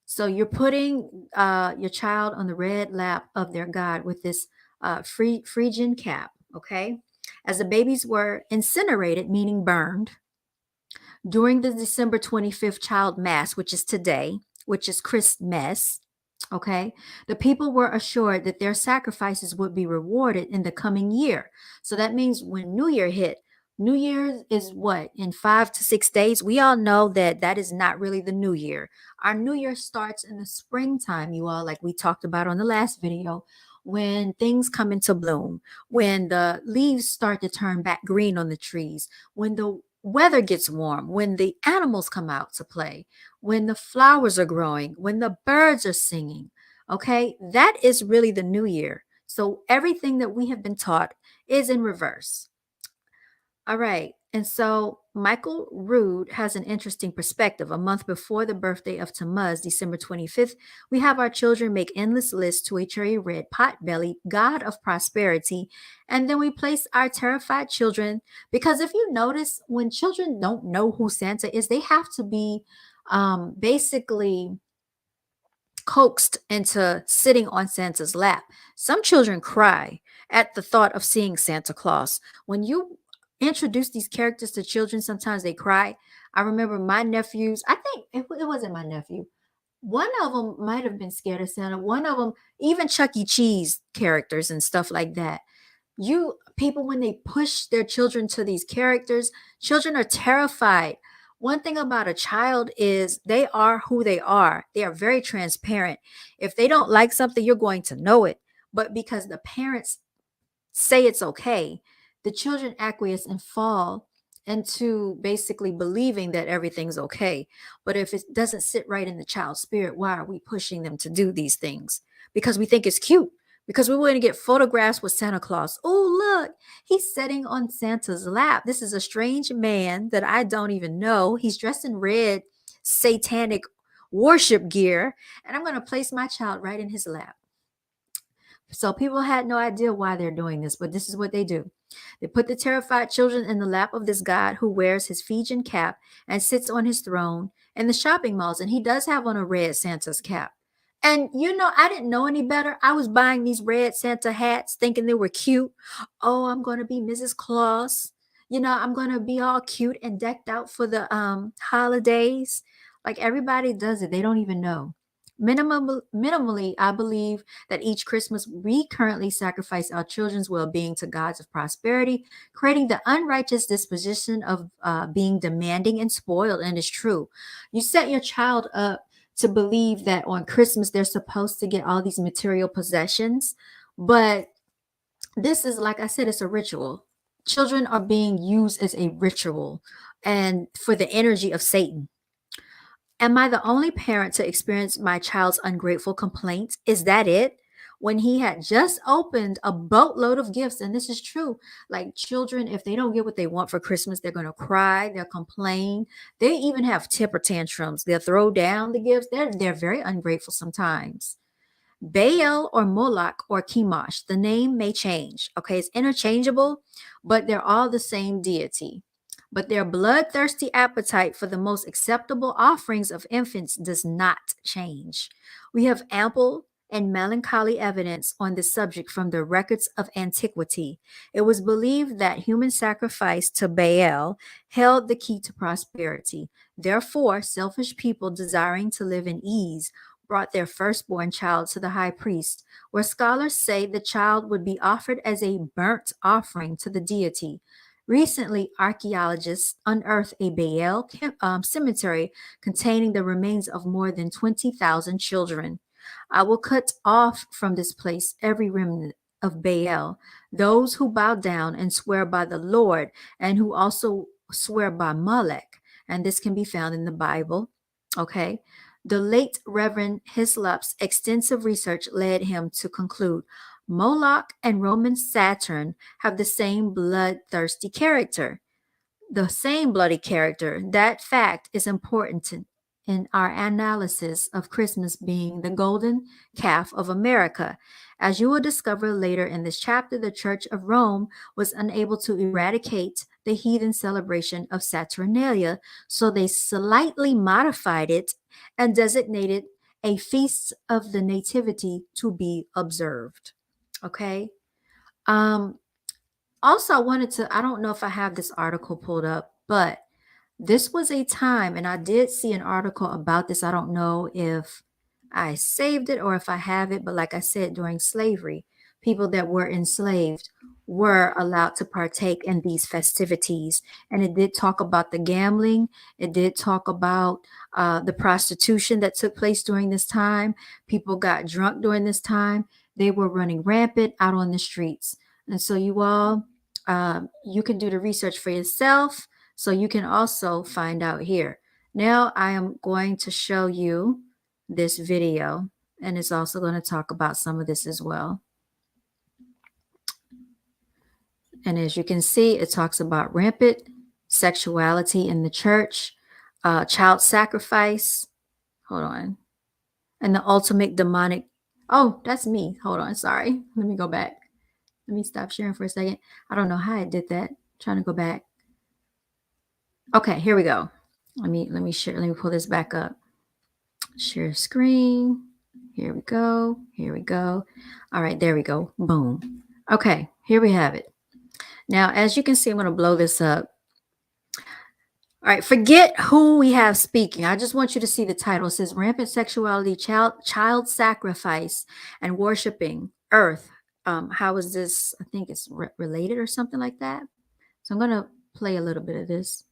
So you're putting your child on the red lap of their God with this Phrygian cap, okay? As the babies were incinerated, meaning burned, during the December 25th child mass, which is today, which is Christmas, okay? The people were assured that their sacrifices would be rewarded in the coming year. So that means when New Year hit, New Year's is what, in 5 to 6 days? We all know that that is not really the new year. Our new year starts in the springtime, you all, like we talked about on the last video, when things come into bloom, when the leaves start to turn back green on the trees, when the weather gets warm, when the animals come out to play, when the flowers are growing, when the birds are singing. Okay, that is really the new year. So everything that we have been taught is in reverse. All right. And so Michael Rood has an interesting perspective. A month before the birthday of Tammuz, December 25th, we have our children make endless lists to a cherry red pot-bellied god of prosperity. And then we place our terrified children, because if you notice, when children don't know who Santa is, they have to be basically coaxed into sitting on Santa's lap. Some children cry at the thought of seeing Santa Claus. When you introduce these characters to children, sometimes they cry. I remember my nephews, I think it wasn't my nephew. One of them might have been scared of Santa. One of them, even Chuck E. Cheese characters and stuff like that. You people, when they push their children to these characters, children are terrified. One thing about a child is they are who they are. They are very transparent. If they don't like something, you're going to know it. But because the parents say it's okay, the children acquiesce and fall into basically believing that everything's okay. But if it doesn't sit right in the child's spirit, why are we pushing them to do these things? Because we think it's cute. Because we want to get photographs with Santa Claus. Oh, look, he's sitting on Santa's lap. This is a strange man that I don't even know. He's dressed in red, satanic worship gear, and I'm going to place my child right in his lap. So people had no idea why they're doing this, but this is what they do. They put the terrified children in the lap of this god who wears his Fijian cap and sits on his throne in the shopping malls. And he does have on a red Santa's cap. And you know, I didn't know any better. I was buying these red Santa hats thinking they were cute. Oh, I'm going to be Mrs. Claus. You know, I'm going to be all cute and decked out for the holidays. Like everybody does it. They don't even know. Minimally, I believe that each Christmas we currently sacrifice our children's well-being to gods of prosperity, creating the unrighteous disposition of being demanding and spoiled. And it's true. You set your child up to believe that on Christmas they're supposed to get all these material possessions, but this is, like I said, it's a ritual. Children are being used as a ritual and for the energy of Satan. Am I the only parent to experience my child's ungrateful complaints? Is that it? When he had just opened a boatload of gifts, and this is true, like children, if they don't get what they want for Christmas, they're going to cry, they'll complain. They even have temper tantrums. They'll throw down the gifts. They're very ungrateful sometimes. Baal or Moloch or Chemosh, the name may change. Okay, it's interchangeable, but they're all the same deity. But their bloodthirsty appetite for the most acceptable offerings of infants does not change. We have ample and melancholy evidence on this subject from the records of antiquity. It was believed that human sacrifice to Baal held the key to prosperity. Therefore, selfish people desiring to live in ease brought their firstborn child to the high priest, where scholars say the child would be offered as a burnt offering to the deity. Recently, archaeologists unearthed a Baal cemetery containing the remains of more than 20,000 children. I will cut off from this place every remnant of Baal, those who bow down and swear by the Lord, and who also swear by Molech. And this can be found in the Bible. Okay. The late Reverend Hislop's extensive research led him to conclude Moloch and Roman Saturn have the same bloodthirsty character. The same bloody character. That fact is important in our analysis of Christmas being the golden calf of America. As you will discover later in this chapter, the Church of Rome was unable to eradicate the heathen celebration of Saturnalia, so they slightly modified it and designated a feast of the Nativity to be observed. Okay. Um, Also, I wanted to, I don't know if I have this article pulled up, but this was a time, and I did see an article about this. I don't know if I saved it or if I have it, but like I said, during slavery, people that were enslaved were allowed to partake in these festivities. And it did talk about the gambling. It did talk about the prostitution that took place during this time. People got drunk during this time. They were running rampant out on the streets. And so you all, you can do the research for yourself. So you can also find out here. Now I am going to show you this video, and it's also going to talk about some of this as well. And as you can see, it talks about rampant sexuality in the church, child sacrifice. Hold on. And the ultimate demonic. Oh, that's me. Hold on. Sorry. Let me go back. Let me stop sharing for a second. I don't know how I did that. I'm trying to go back. Okay, here we go. Let me share. Let me pull this back up. Share screen. Here we go. Here we go. All right, there we go. Boom. Okay, here we have it. Now, as you can see, I'm going to blow this up. All right, forget who we have speaking. I just want you to see the title. It says Rampant Sexuality, Child Sacrifice, and Worshiping Earth. How is this? I think it's related or something like that. So I'm going to play a little bit of this.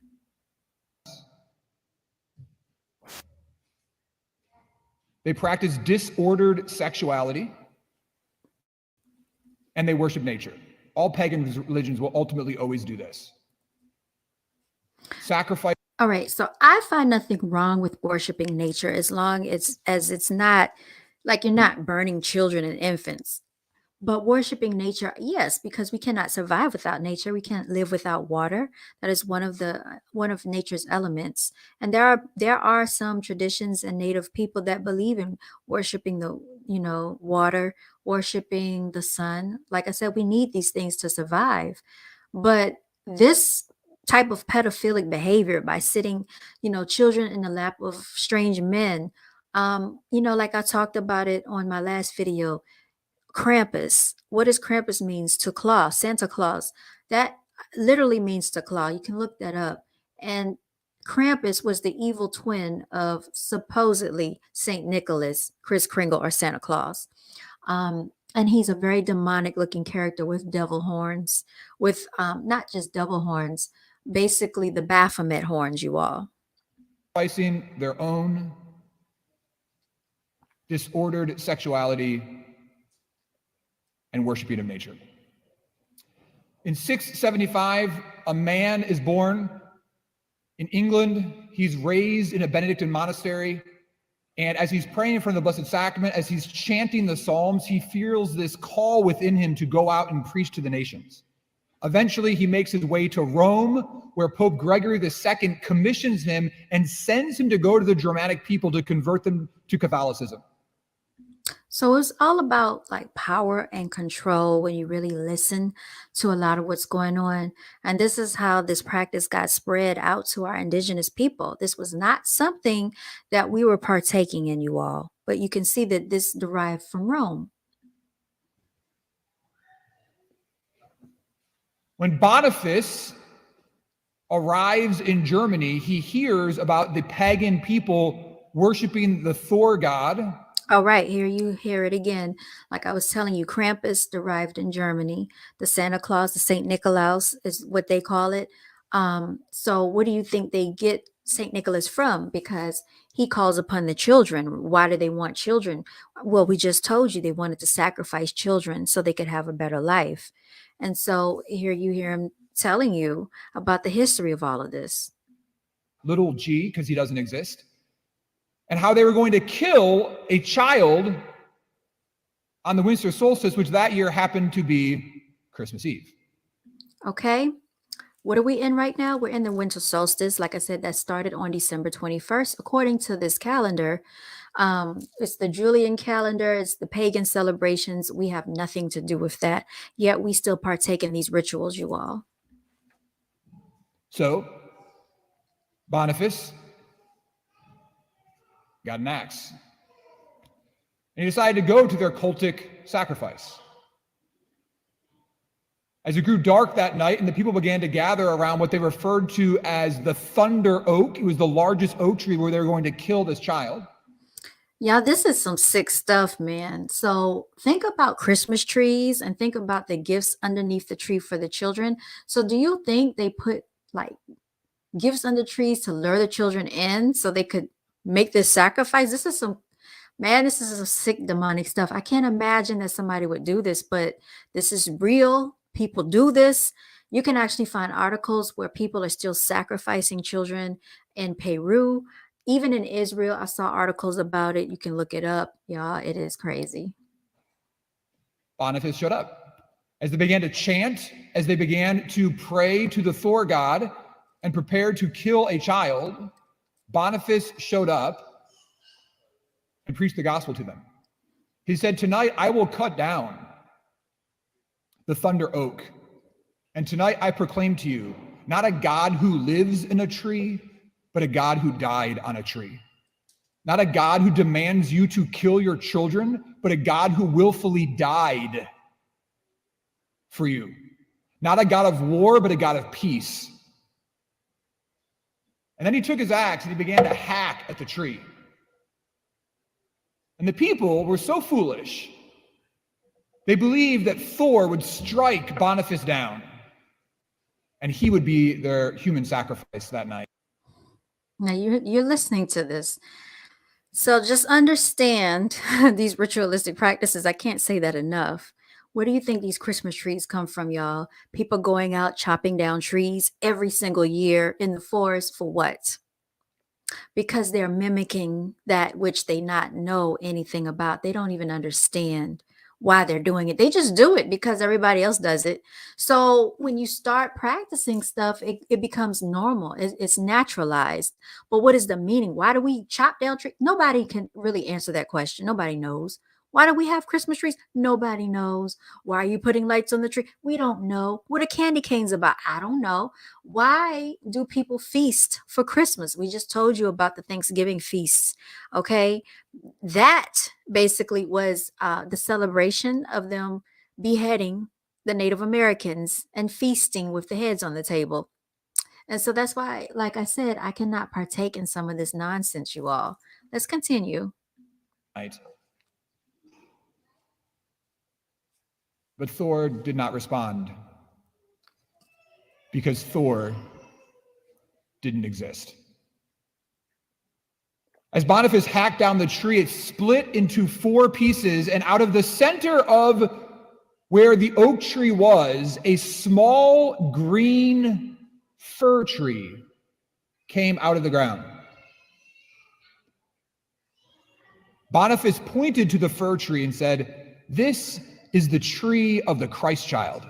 They practice disordered sexuality, and they worship nature. All pagan religions will ultimately always do this. Sacrifice. All right, so I find nothing wrong with worshiping nature as long as it's not like you're not burning children and infants. But worshiping nature, yes, because we cannot survive without nature. We can't live without water. That is one of nature's elements. And there are some traditions and native people that believe in worshiping the water, worshiping the sun. Like I said, we need these things to survive. But this type of pedophilic behavior by sitting, children in the lap of strange men, like I talked about it on my last video. Krampus. What does Krampus means? To claw, Santa Claus. That literally means to claw. You can look that up. And Krampus was the evil twin of supposedly Saint Nicholas, Kris Kringle, or Santa Claus. And he's a very demonic looking character with devil horns, with not just devil horns, basically the Baphomet horns, you all. Sacrificing their own disordered sexuality and worshiping of nature. In 675, a man is born in England. He's raised in a Benedictine monastery. And as he's praying in front of the Blessed Sacrament, as he's chanting the Psalms, he feels this call within him to go out and preach to the nations. Eventually, he makes his way to Rome, where Pope Gregory II commissions him and sends him to go to the Germanic people to convert them to Catholicism. So it's all about like power and control when you really listen to a lot of what's going on. And this is how this practice got spread out to our indigenous people. This was not something that we were partaking in, you all, but you can see that this derived from Rome. When Boniface arrives in Germany, he hears about the pagan people worshiping the Thor god. All right, here you hear it again. Like I was telling you, Krampus derived in Germany. The Santa Claus, the Saint Nicolaus is what they call it. So what do you think they get Saint Nicholas from? Because he calls upon the children. Why do they want children? Well, we just told you they wanted to sacrifice children so they could have a better life. And so here you hear him telling you about the history of all of this. Little g, because he doesn't exist. And how they were going to kill a child on the winter solstice, which that year happened to be Christmas Eve. Okay. What are we in right now? We're in the winter solstice. Like I said, that started on December 21st. According to this calendar, it's the Julian calendar. It's the pagan celebrations. We have nothing to do with that. Yet we still partake in these rituals, you all. So Boniface got an axe. And he decided to go to their cultic sacrifice. As it grew dark that night and the people began to gather around what they referred to as the thunder oak, it was the largest oak tree where they were going to kill this child. Yeah, this is some sick stuff, man. So think about Christmas trees and think about the gifts underneath the tree for the children. So do you think they put like gifts under trees to lure the children in so they could make this sacrifice? This is some Man, this is some sick demonic stuff. I can't imagine that somebody would do this, but this is real. People do this. You can actually find articles where people are still sacrificing children in Peru. Even in Israel, I saw articles about it. You can look it up. Yeah, it is crazy. Boniface showed up. As they began to chant, as they began to pray to the Thor god and prepared to kill a child, Boniface showed up and preached the gospel to them. He said, "Tonight I will cut down the thunder oak, and tonight I proclaim to you not a God who lives in a tree, but a God who died on a tree. Not a God who demands you to kill your children, but a God who willfully died for you. Not a God of war, but a God of peace." And then he took his axe and he began to hack at the tree. And the people were so foolish, they believed that Thor would strike Boniface down and he would be their human sacrifice that night. Now you're listening to this. So just understand these ritualistic practices. I can't say that enough. Where do you think these Christmas trees come from, y'all? People going out chopping down trees every single year in the forest for what? Because they're mimicking that which they not know anything about. They don't even understand why they're doing it. They just do it because everybody else does it. So when you start practicing stuff, it becomes normal. It's naturalized. But what is the meaning? Why do we chop down trees? Nobody can really answer that question. Nobody knows. Why do we have Christmas trees? Nobody knows. Why are you putting lights on the tree? We don't know. What are candy canes about? I don't know. Why do people feast for Christmas? We just told you about the Thanksgiving feasts. Okay. That basically was the celebration of them beheading the Native Americans and feasting with the heads on the table. And so that's why, like I said, I cannot partake in some of this nonsense, you all. Let's continue. But Thor did not respond because Thor didn't exist. As Boniface hacked down the tree, it split into 4 pieces, and out of the center of where the oak tree was, a small green fir tree came out of the ground. Boniface pointed to the fir tree and said, "This is the tree of the Christ child."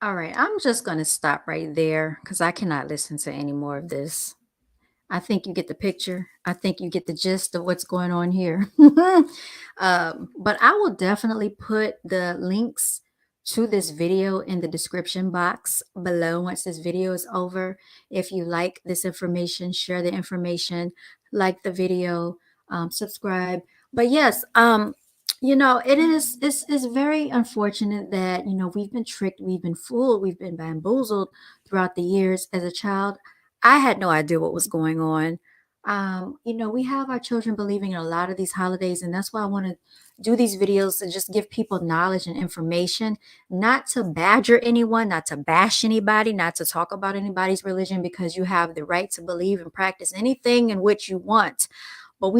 All right, I'm just going to stop right there because I cannot listen to any more of this. I think you get the picture. I think you get the gist of what's going on here. But I will definitely put the links to this video in the description box below once this video is over. If you like this information, share the information, like the video, subscribe. But yes, it's very unfortunate that we've been tricked, we've been fooled, we've been bamboozled throughout the years. As a child, I had no idea what was going on. We have our children believing in a lot of these holidays, and that's why I want to do these videos to just give people knowledge and information, not to badger anyone, not to bash anybody, not to talk about anybody's religion, because you have the right to believe and practice anything in which you want. But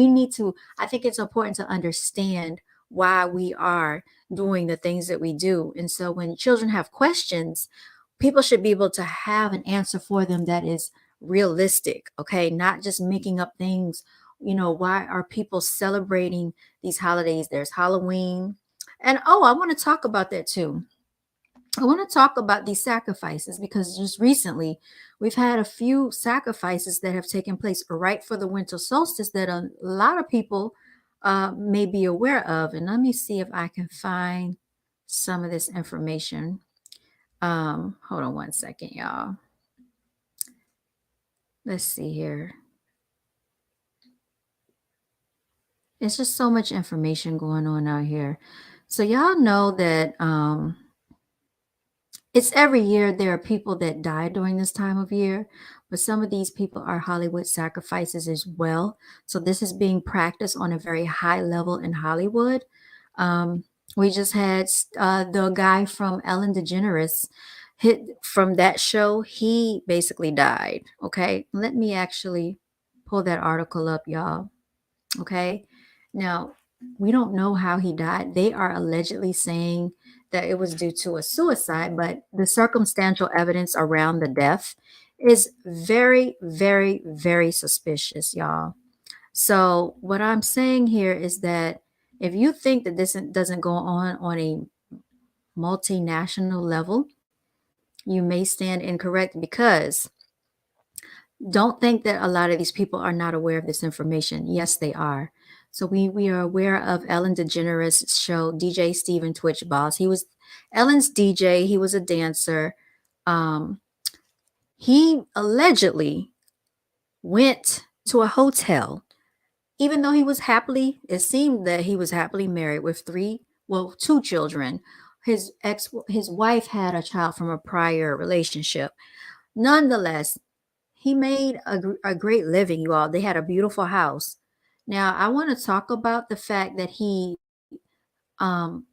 I think it's important to understand why we are doing the things that we do. And so when children have questions, people should be able to have an answer for them that is realistic, okay? Not just making up things. Why are people celebrating these holidays? There's Halloween. And I want to talk about that too. I want to talk about these sacrifices because just recently we've had a few sacrifices that have taken place right for the winter solstice that a lot of people may be aware of. And let me see if I can find some of this information. Hold on one second, y'all. Let's see here. It's just so much information going on out here. So y'all know that It's every year there are people that die during this time of year, but some of these people are Hollywood sacrifices as well. So this is being practiced on a very high level in Hollywood. Um, we just had the guy from Ellen DeGeneres hit from that show. He basically died. Okay, let me actually pull that article up, y'all. Okay. Now, we don't know how he died. They are allegedly saying that it was due to a suicide, but the circumstantial evidence around the death is very, very, very suspicious, y'all. So, what I'm saying here is that if you think that this doesn't go on a multinational level, you may stand incorrect because don't think that a lot of these people are not aware of this information. Yes, they are. So we are aware of Ellen DeGeneres' show, DJ Steven Twitch Boss. He was Ellen's DJ. He was a dancer. Um, he allegedly went to a hotel, even though he was happily. It seemed that he was happily married with two children. His wife had a child from a prior relationship. Nonetheless, he made a great living, you all. They had a beautiful house. Now, I want to talk about the fact that he um,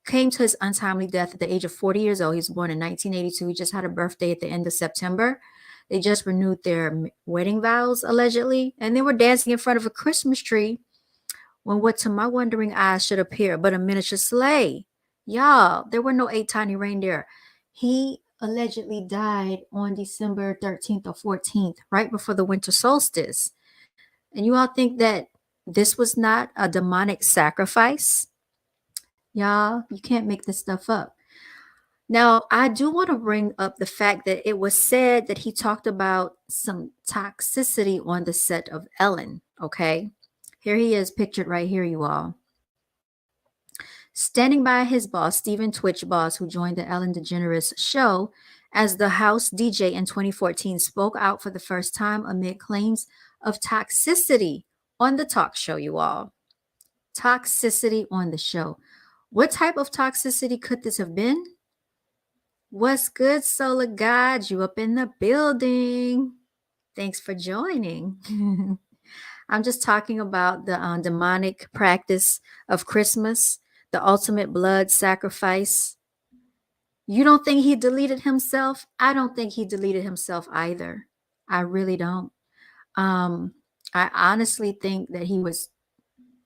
came to his untimely death at the age of 40 years old. He was born in 1982. He just had a birthday at the end of September. They just renewed their wedding vows, allegedly, and they were dancing in front of a Christmas tree when what to my wondering eyes should appear but a miniature sleigh. Y'all, there were no 8 tiny reindeer. He allegedly died on December 13th or 14th, right before the winter solstice. And you all think that this was not a demonic sacrifice? Y'all, you can't make this stuff up. Now, I do want to bring up the fact that it was said that he talked about some toxicity on the set of Ellen, okay? Here he is pictured right here, you all. Standing by his boss, Stephen Twitch Boss, who joined the Ellen DeGeneres show as the house DJ in 2014, spoke out for the first time amid claims of toxicity on the talk show, you all. Toxicity on the show. What type of toxicity could this have been? What's good, Solar God? You up in the building? Thanks for joining. I'm just talking about the demonic practice of Christmas, the ultimate blood sacrifice. You don't think he deleted himself? I don't think he deleted himself either. I really don't. Um, I honestly think that he was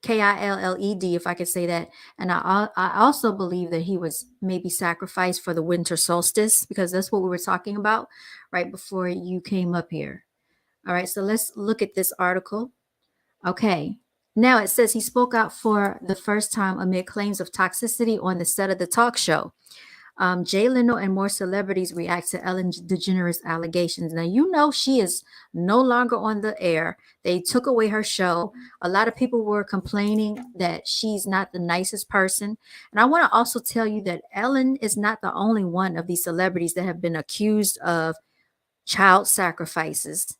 Killed, if I could say that. And I also believe that he was maybe sacrificed for the winter solstice because that's what we were talking about right before you came up here. All right, so let's look at this article. Okay. Now it says he spoke out for the first time amid claims of toxicity on the set of the talk show. Jay Leno and more celebrities react to Ellen DeGeneres' allegations. Now, you know she is no longer on the air. They took away her show. A lot of people were complaining that she's not the nicest person. And I want to also tell you that Ellen is not the only one of these celebrities that have been accused of child sacrifices.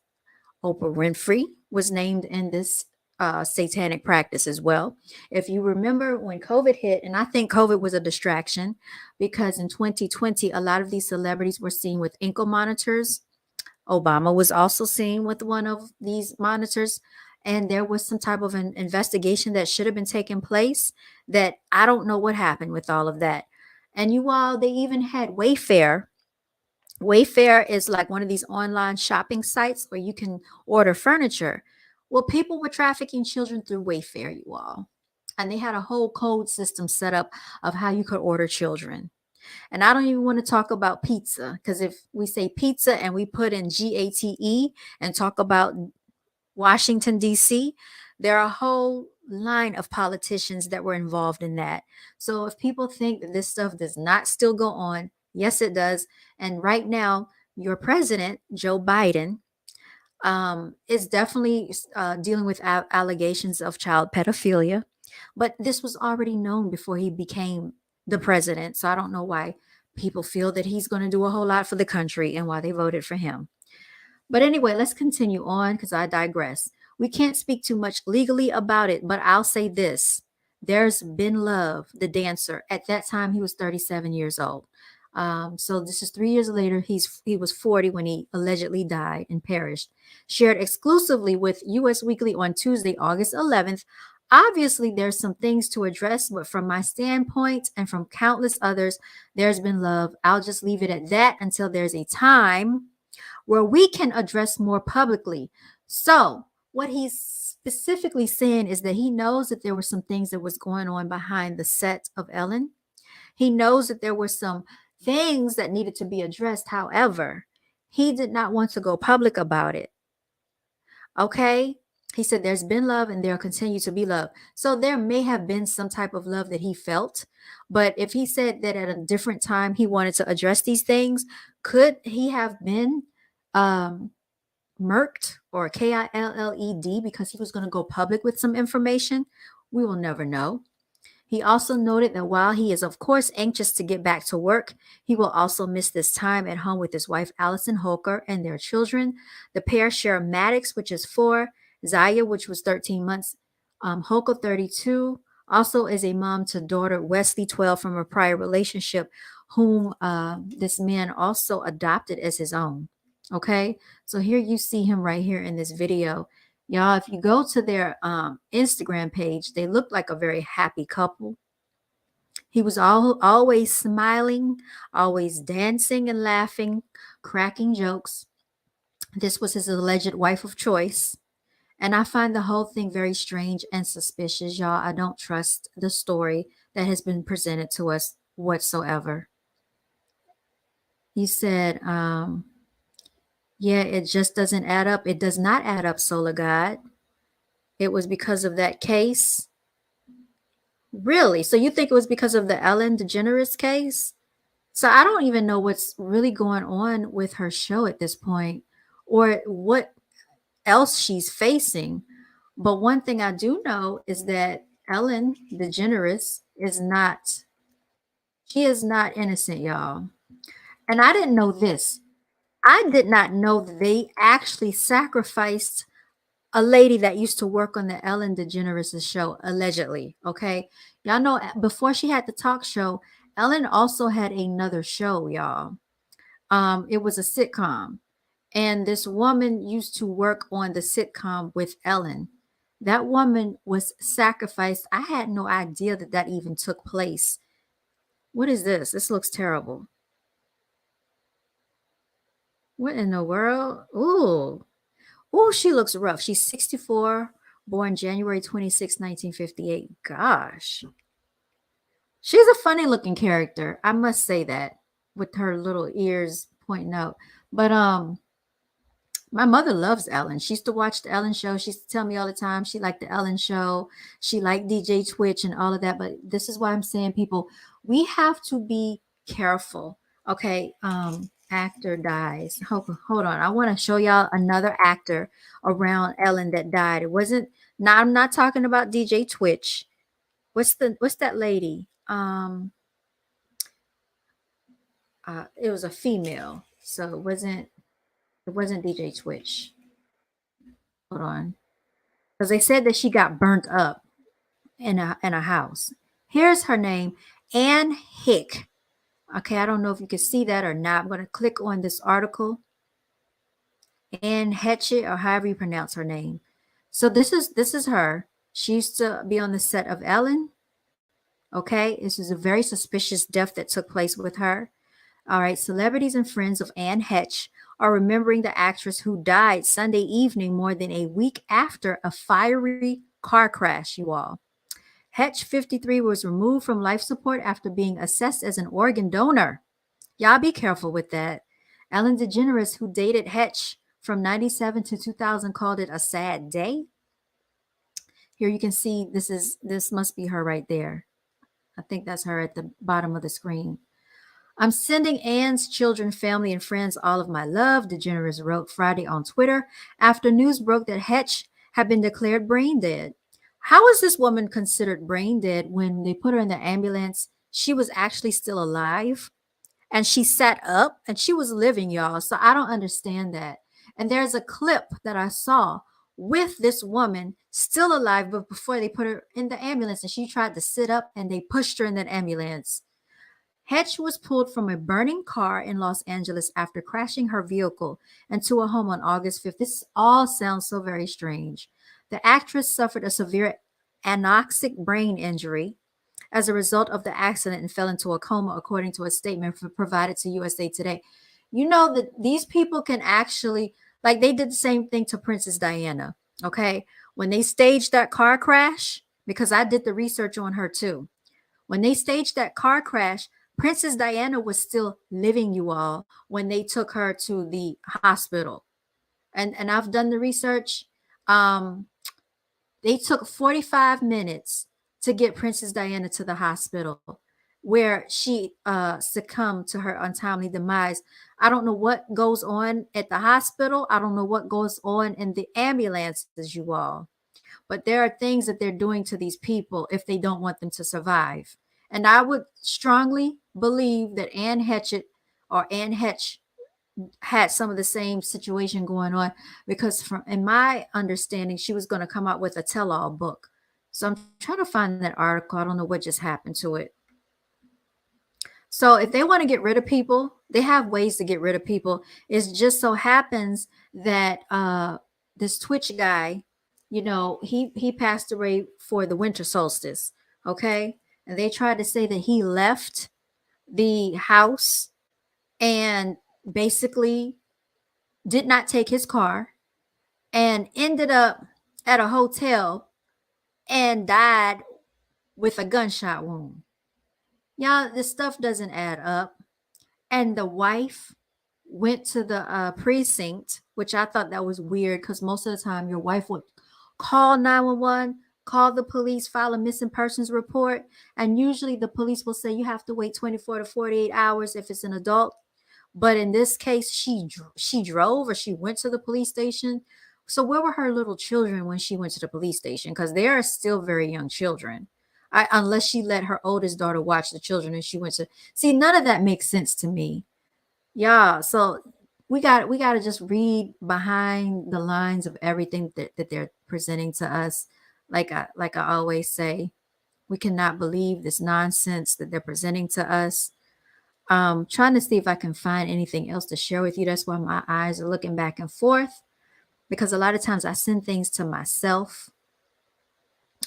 Oprah Winfrey was named in this satanic practice as well. If you remember when COVID hit, and I think COVID was a distraction because in 2020, a lot of these celebrities were seen with ankle monitors. Obama was also seen with one of these monitors. And there was some type of an investigation that should have been taking place that I don't know what happened with all of that. And you all, they even had Wayfair. Wayfair is like one of these online shopping sites where you can order furniture. Well, people were trafficking children through Wayfair, you all. And they had a whole code system set up of how you could order children. And I don't even want to talk about pizza because if we say pizza and we put in GATE and talk about Washington, D.C., there are a whole line of politicians that were involved in that. So if people think that this stuff does not still go on, yes, it does. And right now, your president, Joe Biden, is definitely dealing with allegations of child pedophilia. But this was already known before he became the president. So I don't know why people feel that he's going to do a whole lot for the country and why they voted for him. But anyway, let's continue on because I digress. We can't speak too much legally about it, but I'll say this. There's Ben Love, the dancer. At that time, he was 37 years old. So this is 3 years later. He was 40 when he allegedly died and perished. Shared exclusively with U.S. Weekly on Tuesday, August 11th. Obviously, there's some things to address, but from my standpoint and from countless others, there's been love. I'll just leave it at that until there's a time where we can address more publicly. So, what he's specifically saying is that he knows that there were some things that was going on behind the set of Ellen. He knows that there were some things that needed to be addressed. However, he did not want to go public about it. Okay? He said there's been love and there'll continue to be love. So there may have been some type of love that he felt. But if he said that at a different time he wanted to address these things, could he have been um murked or killed because he was going to go public with some information? We will never know. He also noted that while he is, of course, anxious to get back to work, he will also miss this time at home with his wife, Allison Holker, and their children. The pair share Maddox, which is 4, Zaya, which was 13 months, Holker, 32, also is a mom to daughter Wesley, 12, from a prior relationship, whom this man also adopted as his own. Okay, so here you see him right here in this video. Y'all, if you go to their Instagram page, they look like a very happy couple. He was always smiling, always dancing and laughing, cracking jokes. This was his alleged wife of choice. And I find the whole thing very strange and suspicious, y'all. I don't trust the story that has been presented to us whatsoever. He said, yeah, it just doesn't add up. It does not add up, Solar God. It was because of that case. Really? So you think it was because of the Ellen DeGeneres case? So I don't even know what's really going on with her show at this point or what else she's facing. But one thing I do know is that Ellen DeGeneres she is not innocent, y'all. And I didn't know this. I did not know that they actually sacrificed a lady that used to work on the Ellen DeGeneres show, allegedly. Okay. Y'all know before she had the talk show, Ellen also had another show, y'all. It was a sitcom. And this woman used to work on the sitcom with Ellen. That woman was sacrificed. I had no idea that that even took place. What is this? This looks terrible. What in the world? Ooh. Ooh, she looks rough. She's 64, born January 26, 1958. Gosh. She's a funny looking character. I must say that with her little ears pointing out. But my mother loves Ellen. She used to watch the Ellen show. She used to tell me all the time she liked the Ellen show. She liked DJ Twitch and all of that. But this is why I'm saying, people, we have to be careful. Okay. Actor dies. Hold on. I want to show y'all another actor around Ellen that died. It wasn't now I'm not talking about DJ Twitch. What's that lady? It was a female. So it wasn't DJ Twitch. Hold on. Because they said that she got burnt up in a house. Here's her name, Anne Hick. Okay, I don't know if you can see that or not. I'm going to click on this article. Anne Hetchet, or however you pronounce her name. So this is her. She used to be on the set of Ellen. Okay, this is a very suspicious death that took place with her. All right, celebrities and friends of Anne Hetch are remembering the actress who died Sunday evening more than a week after a fiery car crash, you all. Hetch, 53, was removed from life support after being assessed as an organ donor. Y'all be careful with that. Ellen DeGeneres, who dated Hetch from 97 to 2000, called it a sad day. Here you can see this must be her right there. I think that's her at the bottom of the screen. I'm sending Anne's children, family, and friends all of my love, DeGeneres wrote Friday on Twitter after news broke that Hetch had been declared brain dead. How is this woman considered brain dead when they put her in the ambulance? She was actually still alive and she sat up and she was living, y'all. So I don't understand that. And there's a clip that I saw with this woman still alive, but before they put her in the ambulance and she tried to sit up and they pushed her in that ambulance. Hetch was pulled from a burning car in Los Angeles after crashing her vehicle into a home on August 5th. This all sounds so very strange. The actress suffered a severe anoxic brain injury as a result of the accident and fell into a coma, according to a statement provided to USA Today. You know that these people can actually, like, they did the same thing to Princess Diana, okay? When they staged that car crash, because I did the research on her too. When they staged that car crash, Princess Diana was still living, you all, when they took her to the hospital. And I've done the research. Um, they took 45 minutes to get Princess Diana to the hospital where she succumbed to her untimely demise. I don't know what goes on at the hospital. I don't know what goes on in the ambulances, you all. But there are things that they're doing to these people if they don't want them to survive. And I would strongly believe that Anne Hetchet or Anne Hetch had some of the same situation going on, because from in my understanding she was going to come out with a tell-all book. So I'm trying to find that article. I don't know what just happened to it. So if they want to get rid of people, they have ways to get rid of people. It just so happens that this Twitch guy, he passed away for the winter solstice. Okay, and they tried to say that he left the house and basically did not take his car and ended up at a hotel and died with a gunshot wound. Y'all, this stuff doesn't add up. And the wife went to the precinct, which I thought that was weird because most of the time your wife would call 911, call the police, file a missing persons report, and usually the police will say you have to wait 24 to 48 hours if it's an adult. But in this case, she drove or she went to the police station. So where were her little children when she went to the police station? Because they are still very young children. Unless she let her oldest daughter watch the children and she went to see, none of that makes sense to me. Yeah, so we got to just read behind the lines of everything that they're presenting to us. Like I always say, we cannot believe this nonsense that they're presenting to us. Trying to see if I can find anything else to share with you. That's why my eyes are looking back and forth, because a lot of times I send things to myself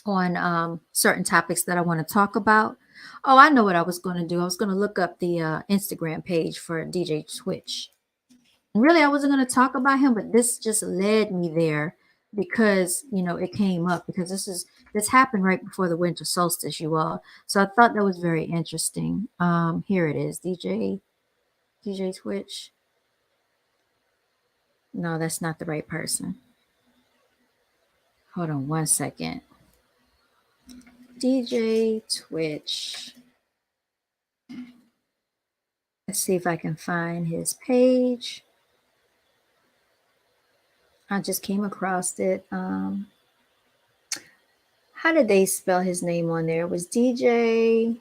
on certain topics that I want to talk about. Oh, I know what I was going to do. I was going to look up the Instagram page for DJ Twitch. And really, I wasn't going to talk about him, but this just led me there because, it came up because this happened right before the winter solstice, you all. So I thought that was very interesting. Here it is, DJ Twitch. No, that's not the right person. Hold on one second. DJ Twitch. Let's see if I can find his page. I just came across it. How did they spell his name on there? It was DJ.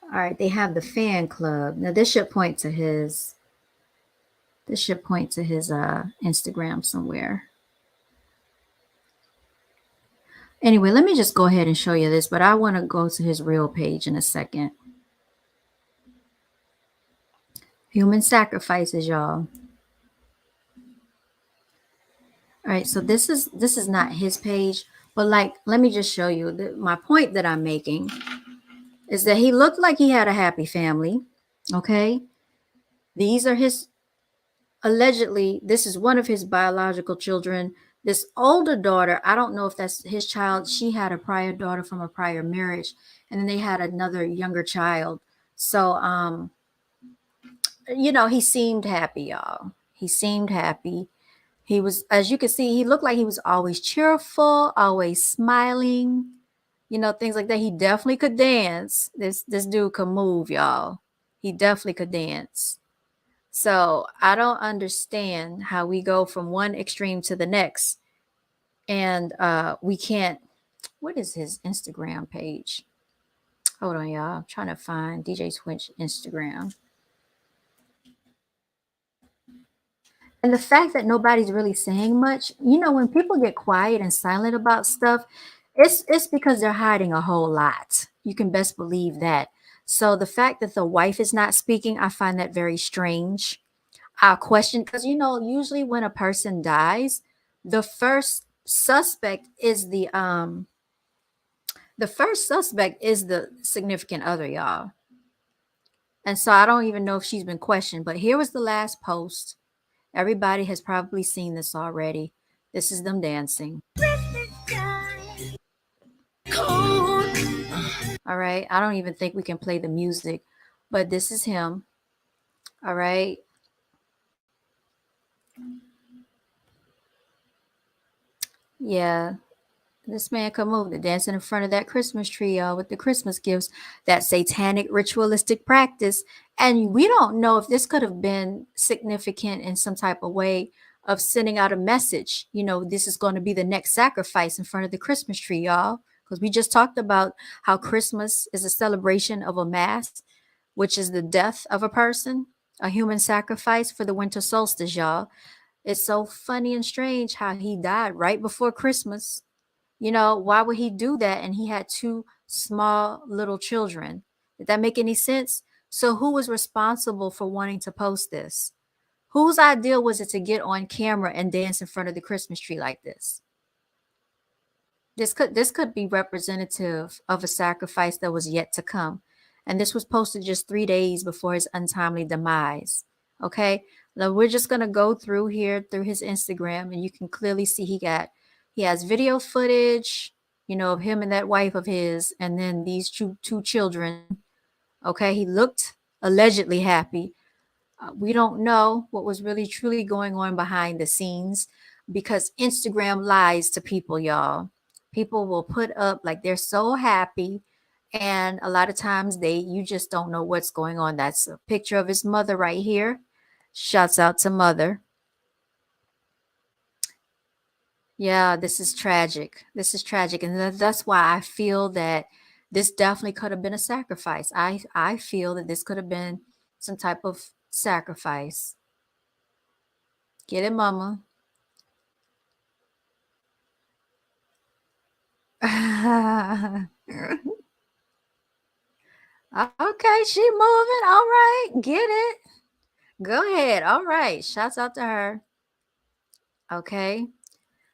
All right, they have the fan club. Now this should point to his. This should point to his Instagram somewhere. Anyway, let me just go ahead and show you this, but I want to go to his real page in a second. Human sacrifices, y'all. All right, so this is not his page, but let me just show you my point that I'm making is that he looked like he had a happy family. Okay, these are his, allegedly, this is one of his biological children. This older daughter, I don't know if that's his child. She had a prior daughter from a prior marriage, and then they had another younger child. So he seemed happy, y'all. He seemed happy. He was, as you can see, he looked like he was always cheerful, always smiling, things like that. He definitely could dance. This dude could move, y'all. He definitely could dance. So I don't understand how we go from one extreme to the next, and we can't. What is his Instagram page? Hold on, y'all. I'm trying to find DJ Twitch Instagram. And the fact that nobody's really saying much, when people get quiet and silent about stuff, It's because they're hiding a whole lot. You can best believe that. So the fact that the wife is not speaking, I find that very strange. I question because usually when a person dies, the first suspect is the significant other, y'all. And so I don't even know if she's been questioned. But here was the last post. Everybody has probably seen this already. This is them dancing. All right. I don't even think we can play the music, but this is him. All right. Yeah. This man come over to dancing in front of that Christmas tree, y'all, with the Christmas gifts, that satanic ritualistic practice. And we don't know if this could have been significant in some type of way of sending out a message. This is going to be the next sacrifice in front of the Christmas tree, y'all. Because we just talked about how Christmas is a celebration of a mass, which is the death of a person, a human sacrifice for the winter solstice, y'all. It's so funny and strange how he died right before Christmas. Why would he do that? And he had two small little children. Did that make any sense? So, who was responsible for wanting to post this? Whose idea was it to get on camera and dance in front of the Christmas tree like this? This could be representative of a sacrifice that was yet to come. And this was posted just 3 days before his untimely demise. Okay. Now we're just gonna go through here through his Instagram, and you can clearly see he has video footage, of him and that wife of his, and then these two children. Okay, he looked allegedly happy. We don't know what was really truly going on behind the scenes because Instagram lies to people, y'all. People will put up like they're so happy, and a lot of times you just don't know what's going on. That's a picture of his mother right here. Shouts out to mother. Yeah, this is tragic. This is tragic, and that's why I feel that this definitely could have been a sacrifice. I feel that this could have been some type of sacrifice. Get it, mama. Okay, she moving. All right, get it. Go ahead. All right. Shouts out to her. Okay.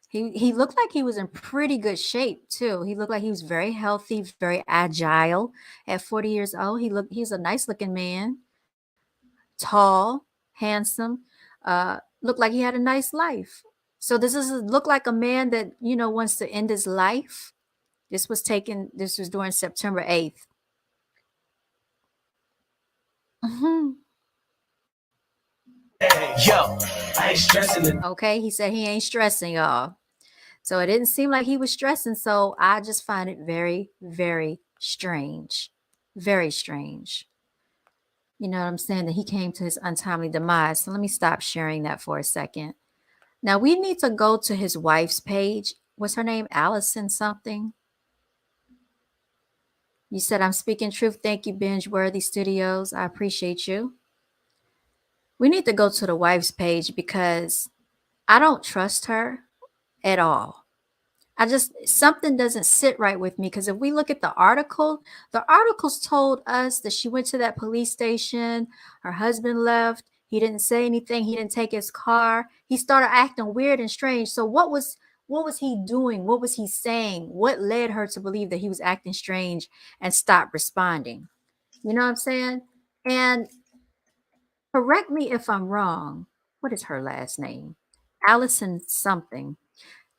He looked like he was in pretty good shape too. He looked like he was very healthy, very agile. At 40 years old, he's a nice looking man, tall, handsome. Looked like he had a nice life. So this is look like a man that wants to end his life. This was during September 8th. Mhm. Yo, I ain't stressing it. Okay, he said he ain't stressing, y'all. So it didn't seem like he was stressing. So I just find it very, very strange. Very strange. You know what I'm saying? That he came to his untimely demise. So let me stop sharing that for a second. Now we need to go to his wife's page. What's her name? Allison something. You said I'm speaking truth. Thank you, Binge Worthy Studios. I appreciate you. We need to go to the wife's page because I don't trust her at all. I just something doesn't sit right with me because if we look at the articles told us that she went to that police station, her husband left, he didn't say anything, he didn't take his car, he started acting weird and strange. So what was he doing? What was he saying? What led her to believe that he was acting strange and stop responding? You know what I'm saying? And correct me if I'm wrong. What is her last name? Allison something.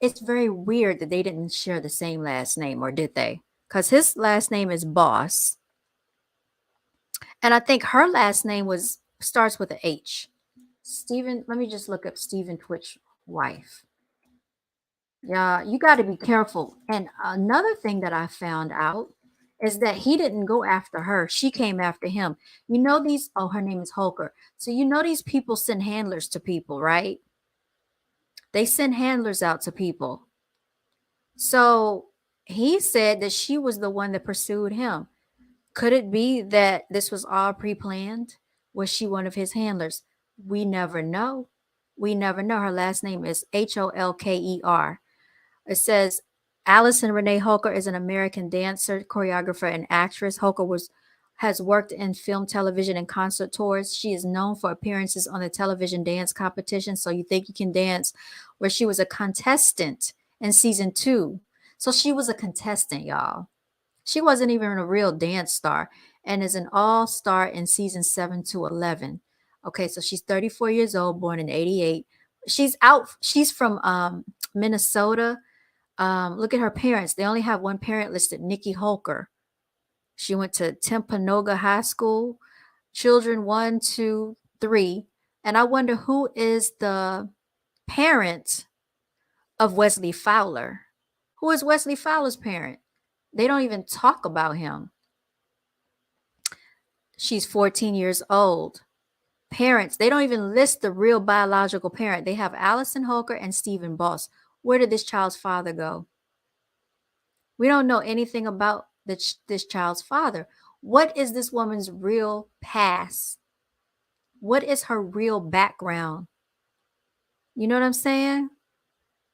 It's very weird that they didn't share the same last name, or did they? Because his last name is Boss, and I think her last name was starts with a H. Stephen. Let me just look up Stephen Twitch wife. Yeah, you got to be careful. And another thing that I found out is that he didn't go after her; she came after him. These. Oh, her name is Holker. So these people send handlers to people, right? They send handlers out to people. So he said that she was the one that pursued him. Could it be that this was all pre planned? Was she one of his handlers? We never know. We never know. Her last name is Holker. It says Allison Renee Holker is an American dancer, choreographer, and actress. Holker has worked in film, television, and concert tours. She is known for appearances on the television dance competition, So You Think You Can Dance, where she was a contestant in season 2. So she was a contestant, y'all. She wasn't even a real dance star and is an all-star in season 7 to 11. Okay, so she's 34 years old, born in 88. She's from Minnesota. Look at her parents. They only have one parent listed, Nikki Holker. She went to Timpanogah High School, children 1, 2, 3. And I wonder who is the parent of Wesley Fowler. Who is Wesley Fowler's parent? They don't even talk about him. She's 14 years old. Parents, they don't even list the real biological parent. They have Allison Holker and Stephen Boss. Where did this child's father go? We don't know anything about this child's father. What is this woman's real past? What is her real background? You know what I'm saying?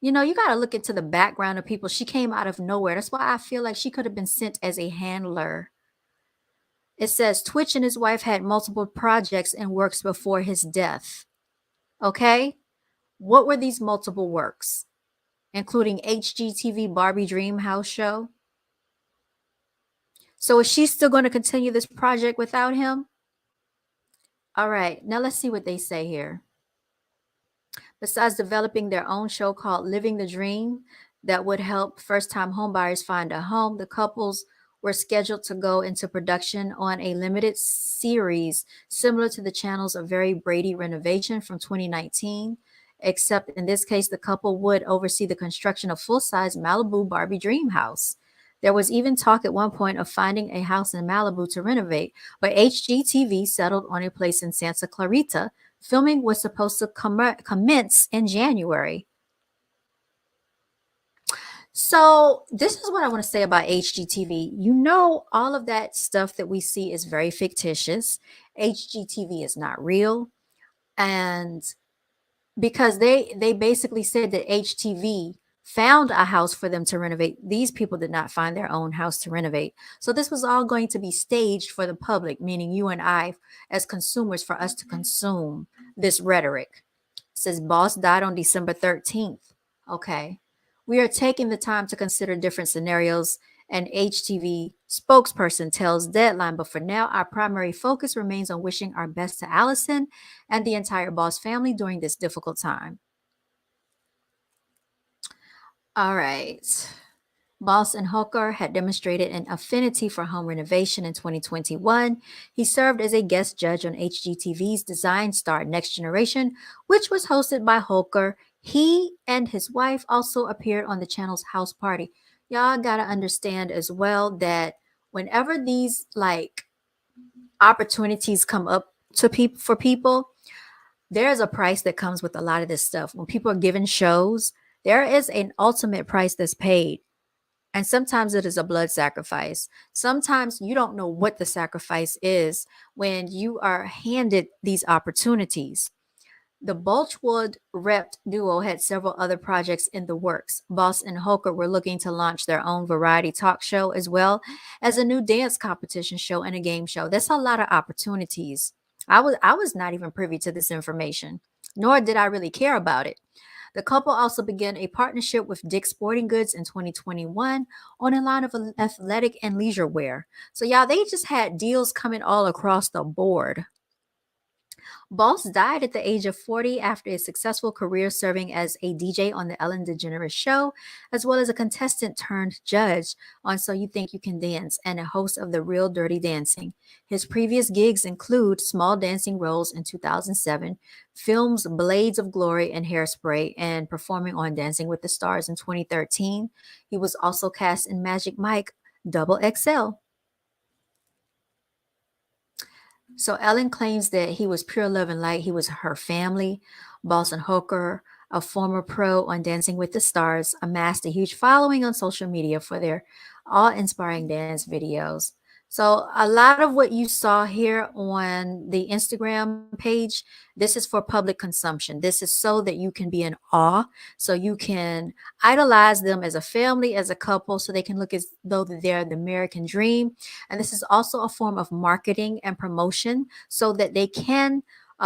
You know, you got to look into the background of people. She came out of nowhere. That's why I feel like she could have been sent as a handler. It says Twitch and his wife had multiple projects and works before his death. Okay? What were these multiple works? Including HGTV Barbie Dream House Show. So is she still going to continue this project without him? All right, now let's see what they say here. Besides developing their own show called Living the Dream that would help first-time homebuyers find a home, the couples were scheduled to go into production on a limited series similar to the channel's A Very Brady Renovation from 2019, except in this case, the couple would oversee the construction of full-size Malibu Barbie Dream House. There was even talk at one point of finding a house in Malibu to renovate, but HGTV settled on a place in Santa Clarita. Filming was supposed to commence in January. So this is what I want to say about HGTV. You know, all of that stuff that we see is very fictitious. HGTV is not real. And because they basically said that HTV found a house for them to renovate. These people did not find their own house to renovate. So this was all going to be staged for the public, meaning you and I as consumers, for us to consume this rhetoric. It says Boss died on December 13th. Okay. We are taking the time to consider different scenarios, and HTV spokesperson tells Deadline, but for now, our primary focus remains on wishing our best to Allison and the entire Boss family during this difficult time. All right. Boss and Hooker had demonstrated an affinity for home renovation in 2021. He served as a guest judge on HGTV's Design Star Next Generation, which was hosted by Hooker. He and his wife also appeared on the channel's House Party. Y'all got to understand as well that whenever these opportunities come up for people, there's a price that comes with a lot of this stuff. When people are given shows, there is an ultimate price that's paid. And sometimes it is a blood sacrifice. Sometimes you don't know what the sacrifice is when you are handed these opportunities. The Bulchwood Rep duo had several other projects in the works. Boss and Hooker were looking to launch their own variety talk show, as well as a new dance competition show and a game show. That's a lot of opportunities. I was not even privy to this information, nor did I really care about it. The couple also began a partnership with Dick's Sporting Goods in 2021 on a line of athletic and leisure wear. So, y'all, they just had deals coming all across the board. Boss died at the age of 40 after a successful career serving as a DJ on the Ellen DeGeneres Show, as well as a contestant turned judge on So You Think You Can Dance and a host of The Real Dirty Dancing. His previous gigs include small dancing roles in 2007, films Blades of Glory and Hairspray, and performing on Dancing with the Stars in 2013. He was also cast in Magic Mike Double XL. So Ellen claims that he was pure love and light. He was her family. Boss and Hooker, a former pro on Dancing with the Stars, amassed a huge following on social media for their awe-inspiring dance videos. So a lot of what you saw here on the Instagram page, this is for public consumption. This is so that you can be in awe, so you can idolize them as a family, as a couple, so they can look as though that they're the American dream. And this is also a form of marketing and promotion so that they can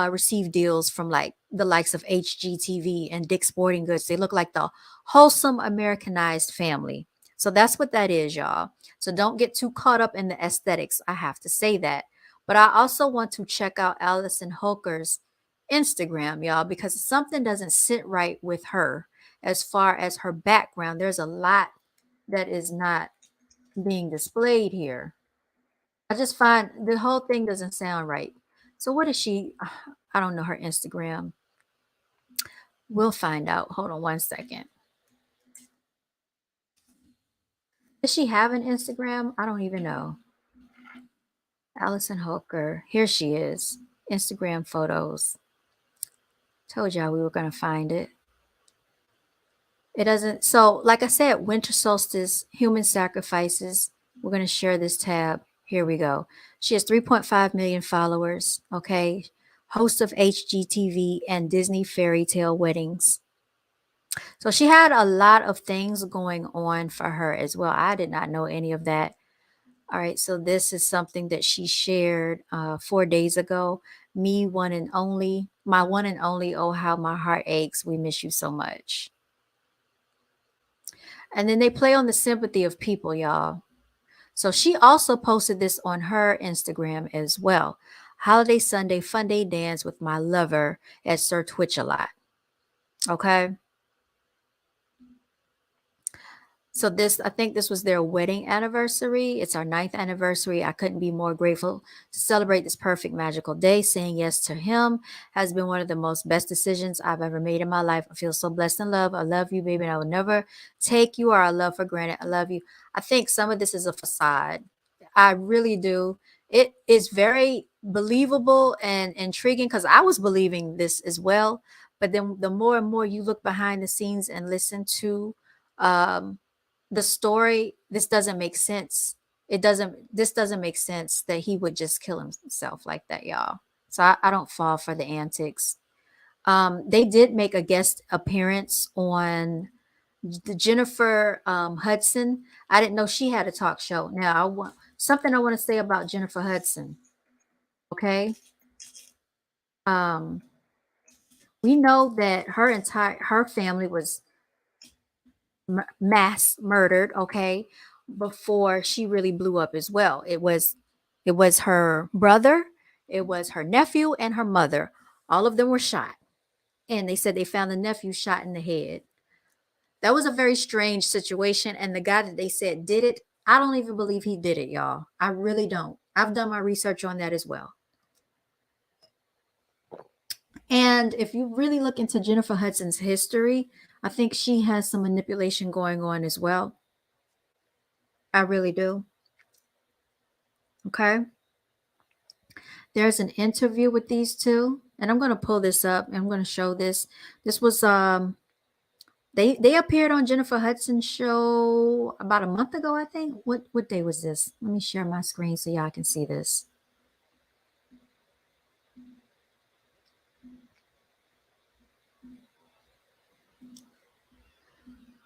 receive deals from like the likes of HGTV and Dick's Sporting Goods. They look like the wholesome Americanized family. So that's what that is, y'all. So don't get too caught up in the aesthetics. I have to say that. But I also want to check out Allison Holker's Instagram, y'all, because something doesn't sit right with her as far as her background. There's a lot that is not being displayed here. I just find the whole thing doesn't sound right. So what is she? I don't know her Instagram. We'll find out. Hold on one second. Does she have an Instagram? I don't even know. Allison Holker. Here she is. Instagram photos. Told y'all we were going to find it. It doesn't. So, like I said, winter solstice, human sacrifices. We're going to share this tab. Here we go. She has 3.5 million followers. Okay. Host of HGTV and Disney fairy tale weddings. So she had a lot of things going on for her as well. I did not know any of that. All right, so this is something that she shared 4 days ago. Me, one and only, my one and only. Oh, how my heart aches. We miss you so much. And then they play on the sympathy of people, y'all. So she also posted this on her Instagram as well. Holiday Sunday fun day dance with my lover at Sir Twitch a lot. Okay. So this, I think this was their wedding anniversary. It's our 9th anniversary. I couldn't be more grateful to celebrate this perfect magical day. Saying yes to him has been one of the most best decisions I've ever made in my life. I feel so blessed and loved. I love you, baby, and I will never take you or our love for granted. I love you. I think some of this is a facade. I really do. It is very believable and intriguing because I was believing this as well. But then the more and more you look behind the scenes and listen to um, the story, this doesn't make sense. This doesn't make sense that he would just kill himself like that, y'all. So I don't fall for the antics. They did make a guest appearance on the Jennifer Hudson. I didn't know she had a talk show. Now I want something I want to say about Jennifer Hudson. Okay. Um, we know that her family was mass murdered, okay, before she really blew up as well. It was her brother, it was her nephew and her mother. All of them were shot. And they said they found the nephew shot in the head. That was a very strange situation, and the guy that they said did it, I don't even believe he did it, y'all. I really don't. I've done my research on that as well. And if you really look into Jennifer Hudson's history, I think she has some manipulation going on as well. I really do. Okay. There's an interview with these two, and I'm going to pull this up and I'm going to show this. This was they appeared on Jennifer Hudson's show about a month ago, I think. What day was this? Let me share my screen so y'all can see this.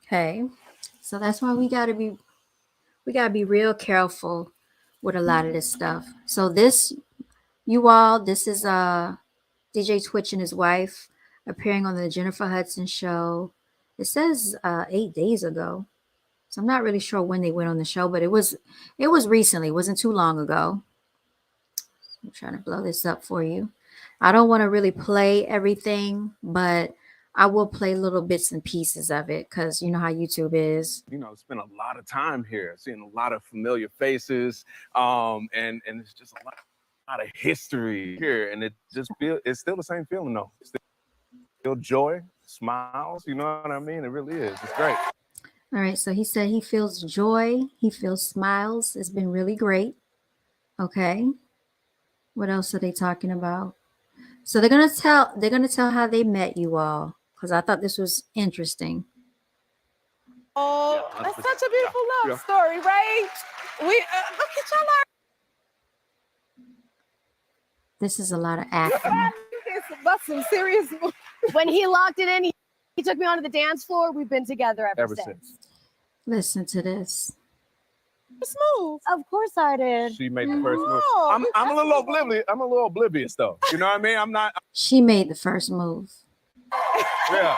Okay. So that's why we got to be real careful with a lot of this stuff. So this this is DJ Twitch and his wife appearing on the Jennifer Hudson show. It says 8 days ago. So I'm not really sure when they went on the show, but it was recently. It wasn't too long ago. I'm trying to blow this up for you. I don't want to really play everything, but I will play little bits and pieces of it because you know how YouTube is. Spent a lot of time here, seeing a lot of familiar faces, and it's just a lot of history here, and it's still the same feeling though. Still joy, smiles. You know what I mean? It really is. It's great. All right. So he said he feels joy. He feels smiles. It's been really great. Okay. What else are they talking about? So they're gonna tell how they met, you all, because I thought this was interesting. Oh, that's such a beautiful love story, right? We look at y'all. This is a lot of acting. But some serious. When he locked it in, he took me onto the dance floor. We've been together ever since. Listen to this. Smooth. Of course I did. She made the first move. Oh, I'm a little oblivious. I'm a little oblivious though. You know what I mean? I'm not. She made the first move. Yeah.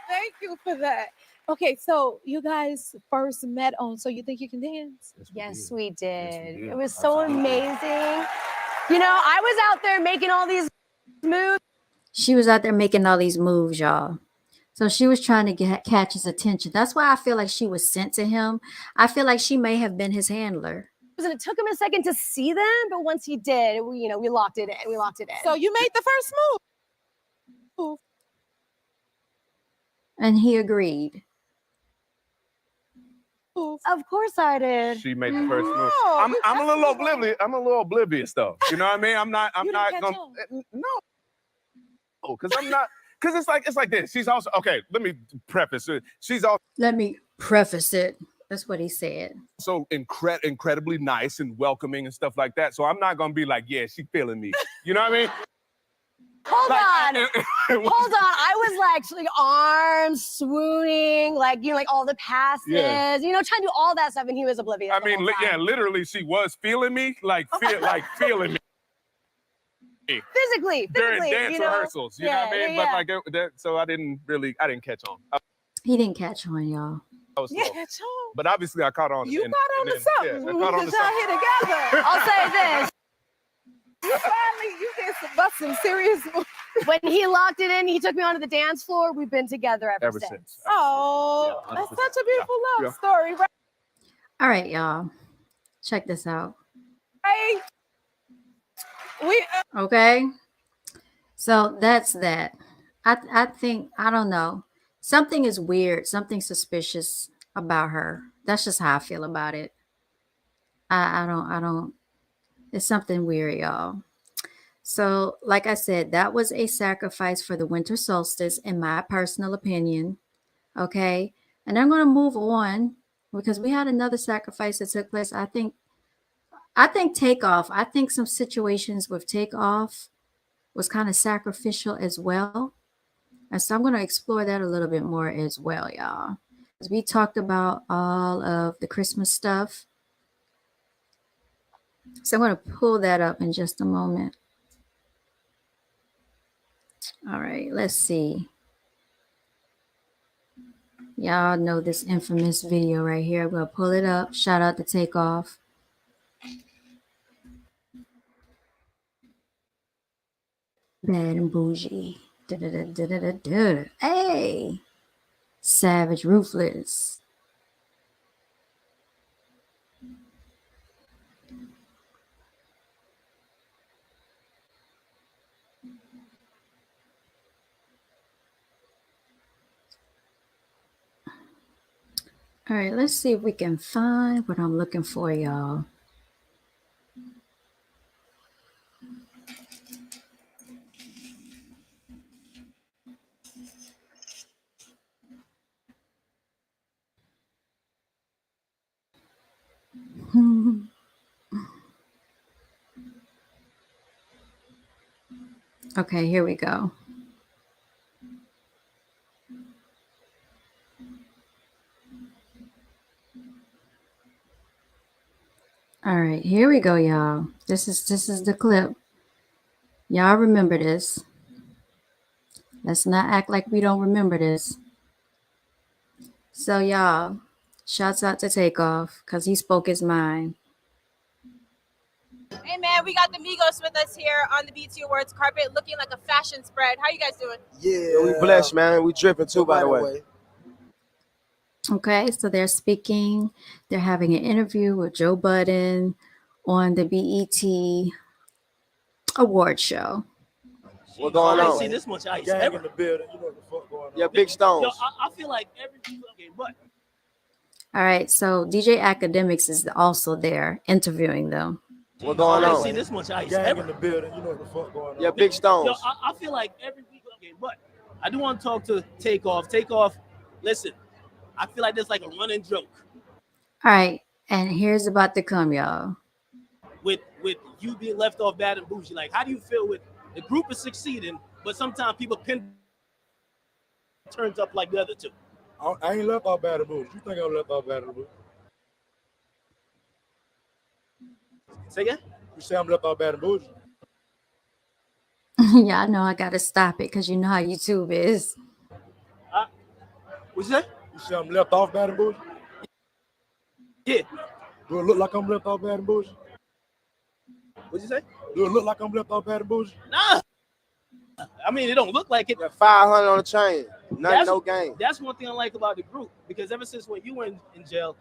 Thank you for that. Okay, so you guys first met on So You Think You Can Dance? Yes, we did. did. It was so amazing. You know, I was out there making all these moves. She was out there making all these moves, y'all. So she was trying to catch his attention. That's why I feel like she was sent to him. I feel like she may have been his handler. And it took him a second to see them, but once he did, we locked it in. We locked it in. So you made the first move. And he agreed. Of course I did. She made the first move. Oh, I'm a little oblivious. I'm a little oblivious though. You know what I mean? I'm not You didn't gonna catch no. Because I'm not because it's like this. She's also okay, let me preface it. She's also Let me preface it. That's what he said. incredibly nice and welcoming and stuff like that. So I'm not gonna be like, yeah, she feeling me. You know what I mean? Hold on. Like, Hold on. I was like arms swooning, like all the passes, Yeah. trying to do all that stuff, and he was oblivious. I the mean, whole time. literally, she was feeling me, like feeling me physically, during dance rehearsals. You know what I mean? Yeah. But like, so I didn't catch on. He didn't catch on, y'all. I was Yeah, slow. catch on. But obviously, I caught on. You and- got on and to then- something. Yeah, I caught on to Because y'all something. here together. I'll say this. Finally, you did some serious moves. When he locked it in, he took me onto the dance floor. We've been together ever since. Oh, Yeah, that's 100%. such a beautiful love Yeah. story, right? All right, y'all. Check this out. We Okay. So that's that. I think, I don't know. Something is weird, something suspicious about her. That's just how I feel about it. I don't, it's something weird, y'all. So, like I said, that was a sacrifice for the winter solstice, in my personal opinion. Okay. And I'm going to move on because we had another sacrifice that took place. I think Takeoff, I think some situations with Takeoff was kind of sacrificial as well. And so I'm going to explore that a little bit more as well, y'all. Because we talked about all of the Christmas stuff. So I'm going to pull that up in just a moment. All right, let's see. Y'all know this infamous video right here. I'm going to pull it up. Shout out to Takeoff. Bad and bougie. Da-da-da-da-da-da. Hey, savage, ruthless. All right, let's see if we can find what I'm looking for, y'all. Okay, here we go. All right, here we go, y'all. This is the clip. Y'all remember this. Let's not act like we don't remember this. So y'all, shouts out to Takeoff because he spoke his mind. Hey man, we got the Migos with us here on the BT Awards carpet, looking like a fashion spread. How you guys doing? Yeah, we blessed, man. We dripping too, by the way. Okay, so they're speaking. They're having an interview with Joe Budden on the BET award show. What going I ain't on? seen this much ice Gang ever. in the building. You know what the fuck going on. Yeah, big stones. Yo, I feel like every okay, but All right, so DJ Academics is also there interviewing them. What going I ain't on? seen this much ice Gang ever. in the building. You know what the fuck going on. Yeah, big Yo, stones. I feel like every week okay, but I do want to talk to Takeoff. Takeoff, listen, I feel like there's like a running joke. All right, and here's about to come, y'all. with you being left off bad and bougie? Like, how do you feel with the group is succeeding, but sometimes people pin turns up like the other two? I ain't left off bad and bougie. You think I'm left off bad and bougie? Say again? You say I'm left off bad and bougie? Yeah, I know I gotta stop it because you know how YouTube is. What's that? You say I'm left off bad and bougie? Yeah. Do it look like I'm left off bad and bougie? What'd you say? Do it look like I'm left off bad and bougie? Nah. I mean, it don't look like it. Got 500 on the chain. Nothing, no game. That's one thing I like about the group, because ever since when you were in jail,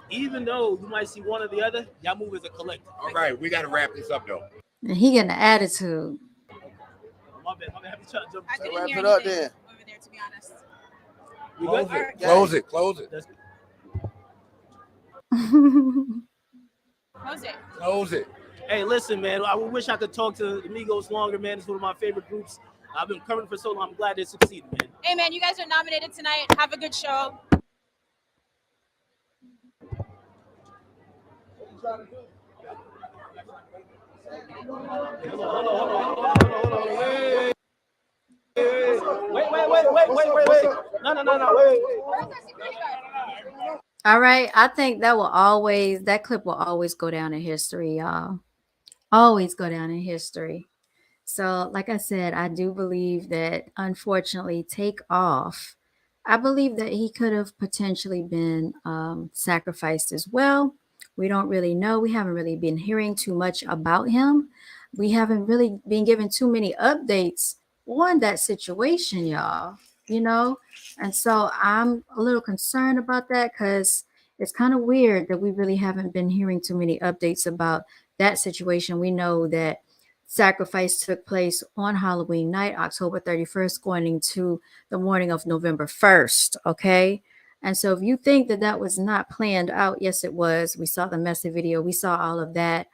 even though you might see one or the other, y'all move as a collective. All right, we got to wrap this up, though. And he getting an attitude. My bad. I didn't Wrap hear it up anything then. over there, to be honest. You Close good? it. Close it. Close it. Close it. Close it. Hey, listen, man. I wish I could talk to the Migos longer, man. It's one of my favorite groups. I've been covering for so long. I'm glad they succeeded, man. Hey, man, you guys are nominated tonight. Have a good show. Wait. No. Wait. All right. I think that clip will always go down in history, y'all. Always go down in history. So, like I said, I do believe that unfortunately, Takeoff, I believe that he could have potentially been sacrificed as well. We don't really know. We haven't really been hearing too much about him. We haven't really been given too many updates on that situation, y'all, you know? And so I'm a little concerned about that because it's kind of weird that we really haven't been hearing too many updates about that situation. We know that sacrifice took place on Halloween night, October 31st, going into the morning of November 1st. Okay. And so if you think that that was not planned out, yes, it was. We saw the messy video. We saw all of that.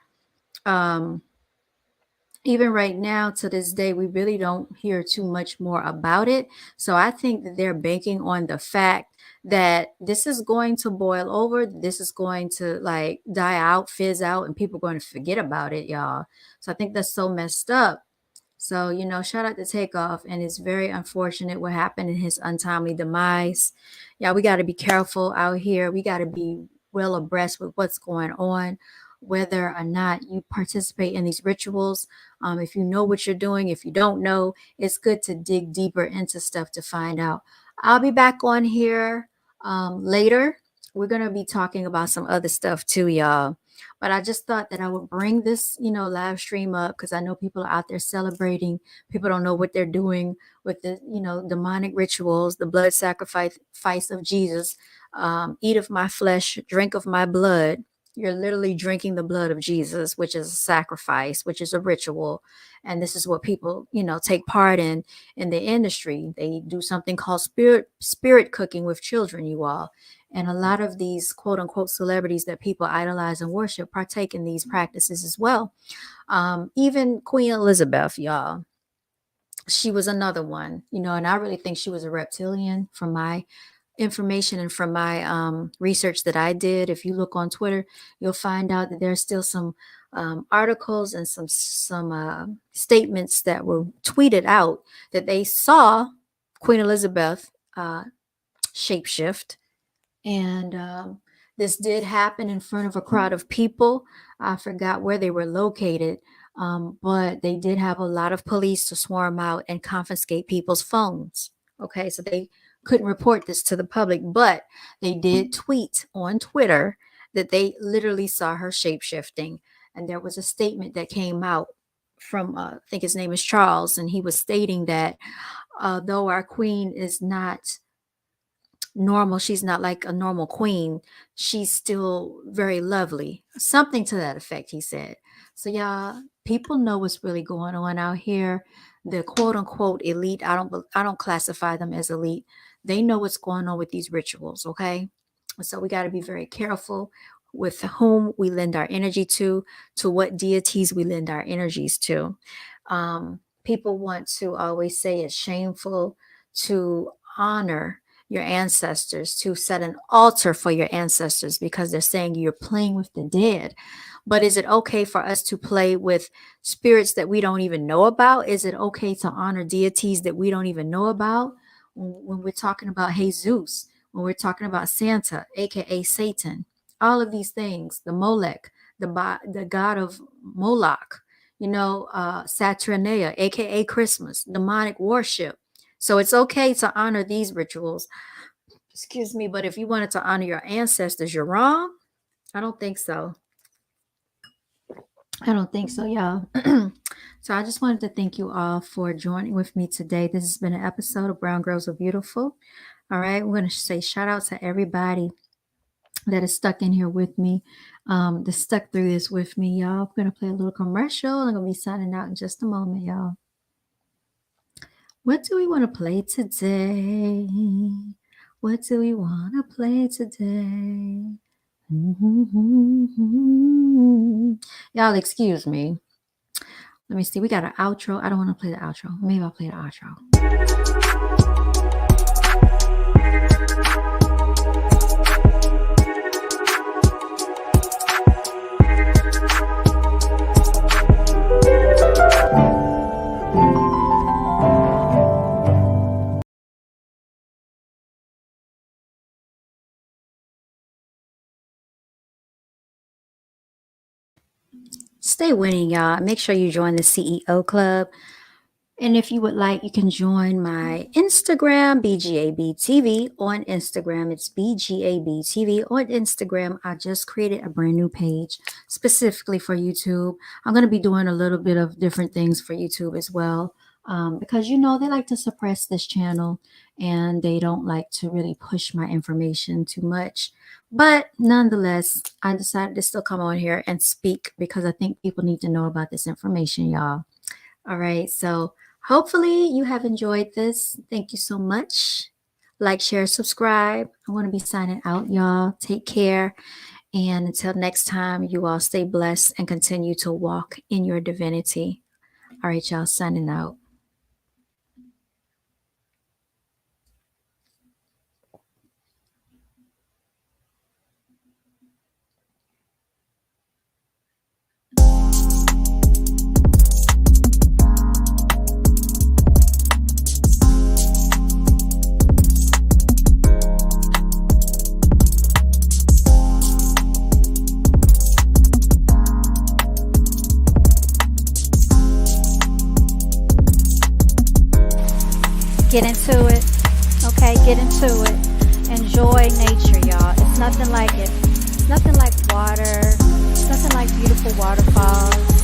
Even right now, to this day, we really don't hear too much more about it. So I think that they're banking on the fact that this is going to boil over. This is going to like die out, fizz out, and people are going to forget about it, y'all. So I think that's so messed up. So, you know, shout out to Takeoff. And it's very unfortunate what happened in his untimely demise. Yeah, we got to be careful out here. We got to be well abreast with what's going on, whether or not you participate in these rituals. If you know what you're doing, if you don't know, it's good to dig deeper into stuff to find out. I'll be back on here later. We're going to be talking about some other stuff too, y'all. But I just thought that I would bring this, you know, live stream up because I know people are out there celebrating. People don't know what they're doing with the, you know, demonic rituals, the blood sacrifice of Jesus. Eat of my flesh, drink of my blood. You're literally drinking the blood of Jesus, which is a sacrifice, which is a ritual. And this is what people, you know, take part in the industry. They do something called spirit cooking with children, you all. And a lot of these quote unquote celebrities that people idolize and worship partake in these practices as well. Even Queen Elizabeth, y'all, she was another one, you know, and I really think she was a reptilian from my information and from my research that I did. If you look on Twitter, you'll find out that there's still some articles and some statements that were tweeted out that they saw Queen Elizabeth shapeshift. And this did happen in front of a crowd of people. I forgot where they were located, but they did have a lot of police to swarm out and confiscate people's phones. Okay, so they couldn't report this to the public, but they did tweet on Twitter that they literally saw her shapeshifting. And there was a statement that came out from, I think his name is Charles, and he was stating that though our queen is not normal, she's not like a normal queen, she's still very lovely, something to that effect, he said. So y'all, people know what's really going on out here. The quote unquote elite, I don't classify them as elite. They know what's going on with these rituals. Okay, so we got to be very careful with whom we lend our energy to what deities we lend our energies to. People want to always say it's shameful to honor your ancestors, to set an altar for your ancestors, because they're saying you're playing with the dead. But is it okay for us to play with spirits that we don't even know about? Is it okay to honor deities that we don't even know about? When we're talking about Jesus, when we're talking about Santa, aka Satan, all of these things, the Molech, the god of Moloch, Saturnalia, aka Christmas, demonic worship. So it's okay to honor these rituals. Excuse me, but if you wanted to honor your ancestors, you're wrong. I don't think so. I don't think so, y'all. So I just wanted to thank you all for joining with me today. This has been an episode of Brown Girls Are Beautiful. All right, we're going to say shout out to everybody that is stuck in here with me, that's stuck through this with me, y'all. I'm going to play a little commercial. I'm going to be signing out in just a moment, y'all. What do we want to play today? What do we want to play today? Y'all, excuse me. Let me see. We got an outro. I don't want to play the outro. Maybe I'll play the outro. Stay winning, y'all. Make sure you join the CEO Club. And if you would like, you can join my Instagram, BGABTV on Instagram. It's BGABTV on Instagram. I just created a brand new page specifically for YouTube. I'm going to be doing a little bit of different things for YouTube as well, because, they like to suppress this channel and they don't like to really push my information too much. But nonetheless, I decided to still come on here and speak because I think people need to know about this information, y'all. All right. So hopefully you have enjoyed this. Thank you so much. Like, share, subscribe. I'm going to be signing out, y'all. Take care. And until next time, you all stay blessed and continue to walk in your divinity. All right, y'all, signing out. Get into it. Okay, get into it. Enjoy nature, y'all. It's nothing like it. It's nothing like water. It's nothing like beautiful waterfalls.